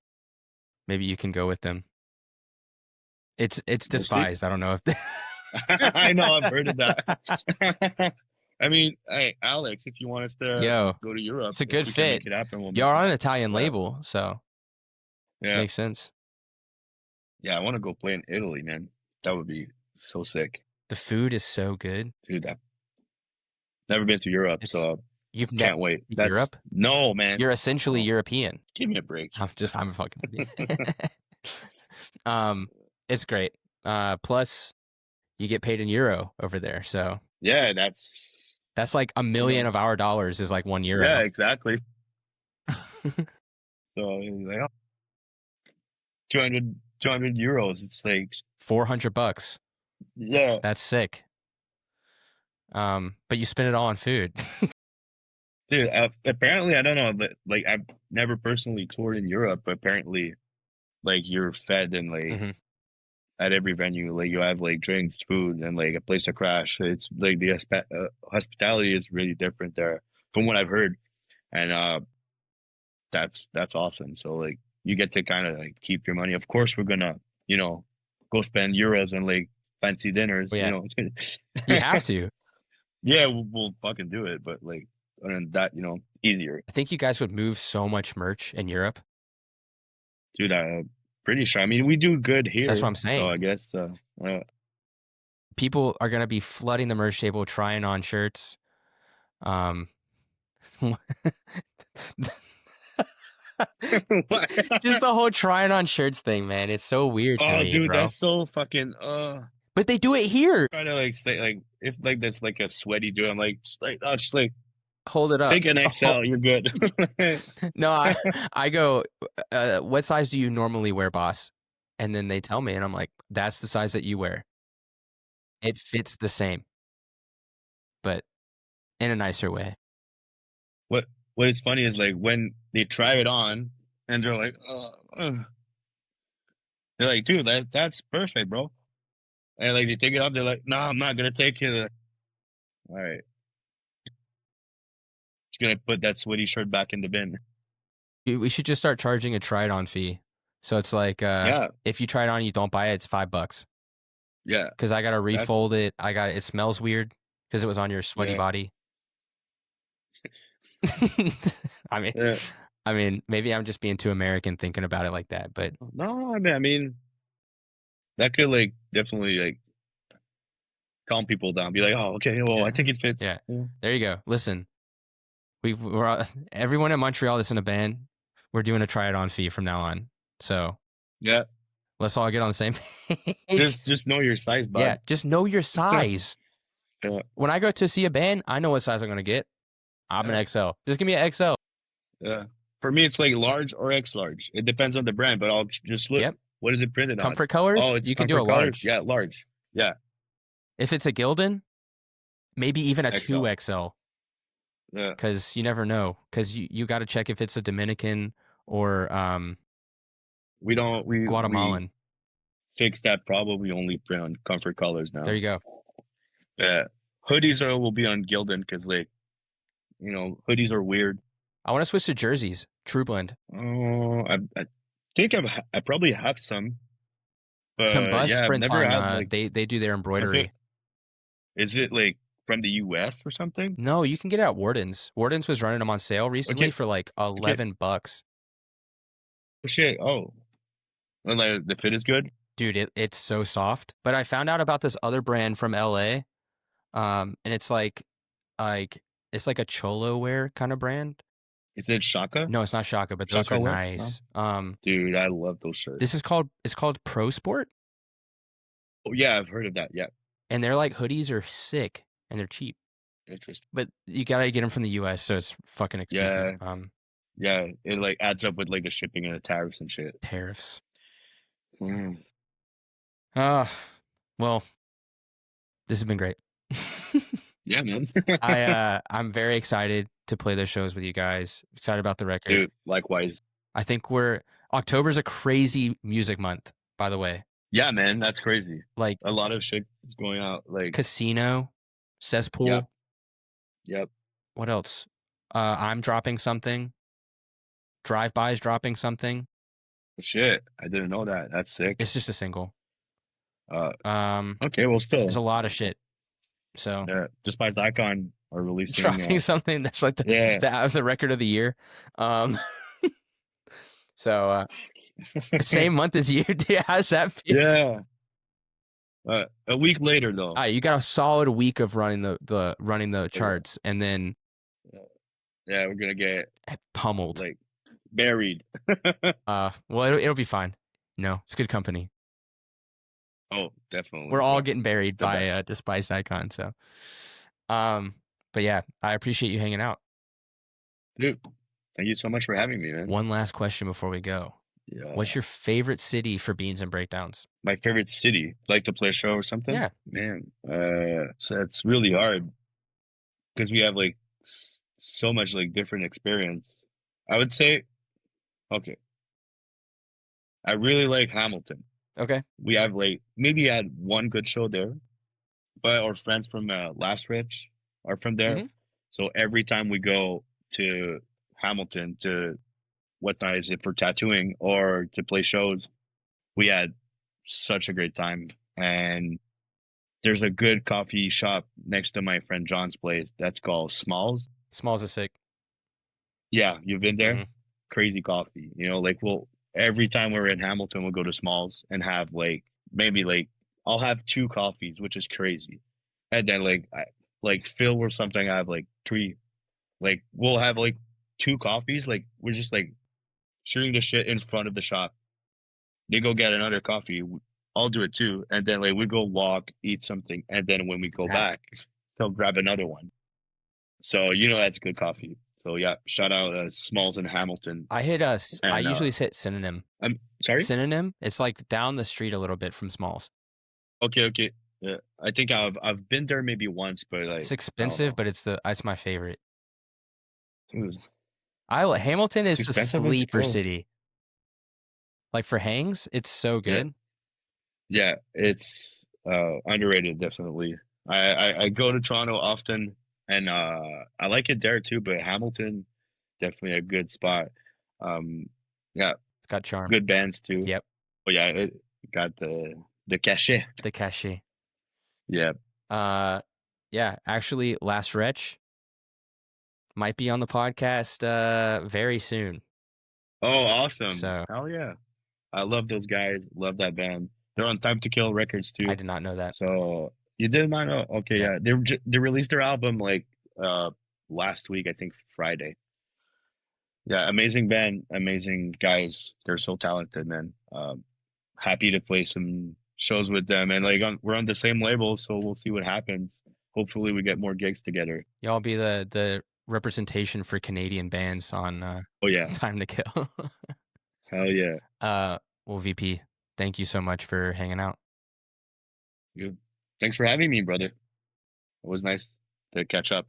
Speaker 1: Maybe you can go with them. It's
Speaker 2: we'll see.
Speaker 1: Despised. I don't know if
Speaker 2: I know, I've heard of that. I mean, hey, Alex, if you want us to go to Europe,
Speaker 1: it's a good fit.
Speaker 2: Make it happen,
Speaker 1: You're on an Italian label, so
Speaker 2: yeah,
Speaker 1: makes sense.
Speaker 2: Yeah, I want to go play in Italy, man. That would be so sick.
Speaker 1: The food is so good,
Speaker 2: dude. I've never been to Europe, so can't wait.
Speaker 1: Europe?
Speaker 2: No, man.
Speaker 1: You're essentially European.
Speaker 2: Give me a break.
Speaker 1: I'm fucking with you. It's great. Plus, you get paid in euro over there, so
Speaker 2: yeah,
Speaker 1: that's like $1 million of our dollars is like €1.
Speaker 2: Yeah, exactly. So like, oh, 200 euros. It's like
Speaker 1: $400.
Speaker 2: Yeah,
Speaker 1: that's sick. But you spend it all on food.
Speaker 2: Dude, apparently, I don't know, but like I've never personally toured in Europe, but apparently, like you're fed and like at every venue, like you have like drinks, food, and like a place to crash. It's like the hospitality is really different there, from what I've heard, and that's awesome. So like you get to kind of like keep your money. Of course, we're gonna go spend euros on like fancy dinners.
Speaker 1: Well, yeah. You have to.
Speaker 2: Yeah, we'll fucking do it, but like. And that, easier.
Speaker 1: I think you guys would move so much merch in Europe.
Speaker 2: Dude, I'm pretty sure. I mean, we do good here.
Speaker 1: That's what I'm saying.
Speaker 2: So I guess
Speaker 1: people are going to be flooding the merch table, trying on shirts. Just the whole trying on shirts thing, man. It's so weird to me,
Speaker 2: dude,
Speaker 1: bro.
Speaker 2: That's so fucking
Speaker 1: But they do it here.
Speaker 2: Trying to like say like if like that's like a sweaty dude, I'm like just like
Speaker 1: hold it up.
Speaker 2: Take an XL, you're good.
Speaker 1: No, I go, what size do you normally wear, boss? And then they tell me, and I'm like, that's the size that you wear. It fits the same, but in a nicer way.
Speaker 2: What is funny is like when they try it on and they're like, they're like, dude, that's perfect, bro. And like they take it off, they're like, no, I'm not gonna take it. All right. Just gonna put that sweaty shirt back in the bin.
Speaker 1: We should just start charging a try-it-on fee. So it's like, if you try it on, you don't buy it, it's $5.
Speaker 2: Yeah.
Speaker 1: Because I gotta refold it. It smells weird because it was on your sweaty body. I mean,
Speaker 2: Yeah.
Speaker 1: maybe I'm just being too American thinking about it like that, but
Speaker 2: No, I mean that could like definitely like calm people down. Be like, oh, okay, well, I
Speaker 1: yeah,
Speaker 2: think it fits.
Speaker 1: yeah.
Speaker 2: Yeah.
Speaker 1: There you go. Listen, everyone in Montreal that's in a band. We're doing a try it on fee from now on. So
Speaker 2: Yeah.
Speaker 1: let's all get on the same page.
Speaker 2: Just know your size,
Speaker 1: Yeah,
Speaker 2: bud.
Speaker 1: just know your size.
Speaker 2: Yeah.
Speaker 1: When I go to see a band, I know what size I'm gonna get. I'm an
Speaker 2: Yeah.
Speaker 1: XL. Just give me an XL.
Speaker 2: Yeah. For me, it's like large or X large. It depends on the brand, but I'll just look.
Speaker 1: Yep.
Speaker 2: What is it printed on?
Speaker 1: Comfort colors,
Speaker 2: Oh, it's
Speaker 1: you can do a
Speaker 2: comfort colors.
Speaker 1: large.
Speaker 2: Yeah, large. Yeah,
Speaker 1: If it's a Gildan, maybe even a
Speaker 2: XL.
Speaker 1: 2XL.
Speaker 2: Yeah,
Speaker 1: Because you never know. Because you got to check if it's a Dominican or
Speaker 2: we don't we
Speaker 1: Guatemalan.
Speaker 2: fixed that problem. We only print on comfort colors
Speaker 1: There
Speaker 2: now.
Speaker 1: you go.
Speaker 2: Yeah, hoodies will be on Gildan because like hoodies are weird.
Speaker 1: I want to switch to jerseys. True Blend.
Speaker 2: Oh, I think I probably have some, but
Speaker 1: Combust
Speaker 2: yeah, I've
Speaker 1: prints
Speaker 2: never
Speaker 1: on.
Speaker 2: had like
Speaker 1: They do their
Speaker 2: okay.
Speaker 1: embroidery.
Speaker 2: Is it like from the U.S. or something?
Speaker 1: No, you can get it at Warden's. Warden's was running them on sale recently
Speaker 2: Okay,
Speaker 1: for like
Speaker 2: okay.
Speaker 1: $11.
Speaker 2: Oh, shit. Oh, and like the fit is good.
Speaker 1: Dude, it's so soft. But I found out about this other brand from LA. And it's like it's like a cholo wear kind of brand.
Speaker 2: Is it Shaka?
Speaker 1: No, it's not Shaka, but those are
Speaker 2: Shaka wear? No.
Speaker 1: nice.
Speaker 2: Dude, I love those
Speaker 1: This
Speaker 2: shirts.
Speaker 1: is called Pro Sport,
Speaker 2: Oh yeah, I've heard of that. Yeah,
Speaker 1: and they're like hoodies are sick and they're cheap,
Speaker 2: interesting.
Speaker 1: but you gotta get them from the U.S., so it's fucking expensive.
Speaker 2: Yeah, yeah. It like adds up with like the shipping and the tariffs and shit.
Speaker 1: Tariffs.
Speaker 2: Mm.
Speaker 1: Uh well, this has been great.
Speaker 2: Yeah, man.
Speaker 1: I'm very excited to play those shows with you guys. Excited about the record.
Speaker 2: Dude, likewise.
Speaker 1: I think October's a crazy music month, by the way.
Speaker 2: Yeah, man, that's crazy.
Speaker 1: Like
Speaker 2: A lot of shit is going out. Like,
Speaker 1: Casino,
Speaker 2: yep,
Speaker 1: Cesspool.
Speaker 2: yep.
Speaker 1: What else? I'm dropping something. Drive-by's dropping something.
Speaker 2: Shit, I didn't know that. That's sick.
Speaker 1: It's just a single.
Speaker 2: Uh,
Speaker 1: Um,
Speaker 2: okay, well,
Speaker 1: there's a
Speaker 2: still,
Speaker 1: lot of shit. So
Speaker 2: Despised Icon are releasing.
Speaker 1: dropping something that's like
Speaker 2: Yeah.
Speaker 1: the record of the year. Um, so same month as you. How's that feel?
Speaker 2: Yeah. A week later, though.
Speaker 1: All right, you got a solid week of running the charts, and then
Speaker 2: Yeah, we're gonna get
Speaker 1: pummeled.
Speaker 2: like buried.
Speaker 1: Well, it'll be fine. No, it's good company.
Speaker 2: Oh, definitely.
Speaker 1: We're all
Speaker 2: Yeah.
Speaker 1: getting buried
Speaker 2: The
Speaker 1: by
Speaker 2: best.
Speaker 1: Despised Icon. So, but yeah, I appreciate you hanging out.
Speaker 2: Dude, thank you so much for having me, man.
Speaker 1: One last question before we go.
Speaker 2: Yeah.
Speaker 1: What's your favorite city for Beans and Breakdowns?
Speaker 2: My favorite city? Like to play a show or something?
Speaker 1: Yeah.
Speaker 2: Man, so it's really hard because we have like so much like different experience. I would say, okay, I really like Hamilton.
Speaker 1: Okay.
Speaker 2: We have like maybe had one good show there, but our friends from Last Rich are from there.
Speaker 1: Mhm.
Speaker 2: So every time we go to Hamilton to what night is it for tattooing or to play shows, we had such a great time. And there's a good coffee shop next to my friend John's place that's called Smalls.
Speaker 1: Smalls is sick.
Speaker 2: Yeah, you've been there?
Speaker 1: Mhm.
Speaker 2: Crazy coffee. Like every time we're in Hamilton, we'll go to Smalls and have like maybe like I'll have two coffees, which is crazy. And then like Phil or something, I have like three. Like we'll have like two coffees. Like we're just like shooting the shit in front of the shop. They go get another coffee. I'll do it too. And then like we go walk, eat something, and then when we go back, they'll grab another one. So that's good coffee. So yeah, shout out Smalls and Hamilton.
Speaker 1: I hit I
Speaker 2: And
Speaker 1: usually hit Synonym.
Speaker 2: I'm sorry.
Speaker 1: Synonym. It's like down the street a little bit from Smalls.
Speaker 2: Okay. Yeah, I think I've been there maybe once, but like
Speaker 1: It's expensive, but it's my favorite.
Speaker 2: Dude,
Speaker 1: Hamilton is
Speaker 2: it's
Speaker 1: the
Speaker 2: expensive. It's
Speaker 1: sleeper
Speaker 2: cool.
Speaker 1: city. Like for hangs, it's so good.
Speaker 2: Yeah, it's underrated definitely. I go to Toronto often, and I like it there too. But Hamilton, definitely a good spot. Yeah,
Speaker 1: It's got charm.
Speaker 2: good bands too.
Speaker 1: Yep.
Speaker 2: But yeah, it got the cachet.
Speaker 1: The cachet.
Speaker 2: Yeah.
Speaker 1: Yeah. Actually, Last Wretch. Might be on the podcast, very soon.
Speaker 2: Oh, awesome.
Speaker 1: So,
Speaker 2: Hell yeah. I love those guys. Love that band. They're on Time to Kill Records
Speaker 1: I
Speaker 2: too.
Speaker 1: did not know that.
Speaker 2: So you did not know? Okay,
Speaker 1: Yeah.
Speaker 2: yeah. They released their album like last week, I think Friday. Yeah, amazing band, amazing guys. They're so talented, man. Happy to play some shows with them, and like we're on the same label, so we'll see what happens. Hopefully, we get more gigs together.
Speaker 1: Y'all be the representation for Canadian bands on,
Speaker 2: Oh yeah,
Speaker 1: Time to Kill.
Speaker 2: hell yeah.
Speaker 1: Uh, well, VP, thank you so much for hanging out.
Speaker 2: Good. Thanks for having me, brother. It was nice to catch up.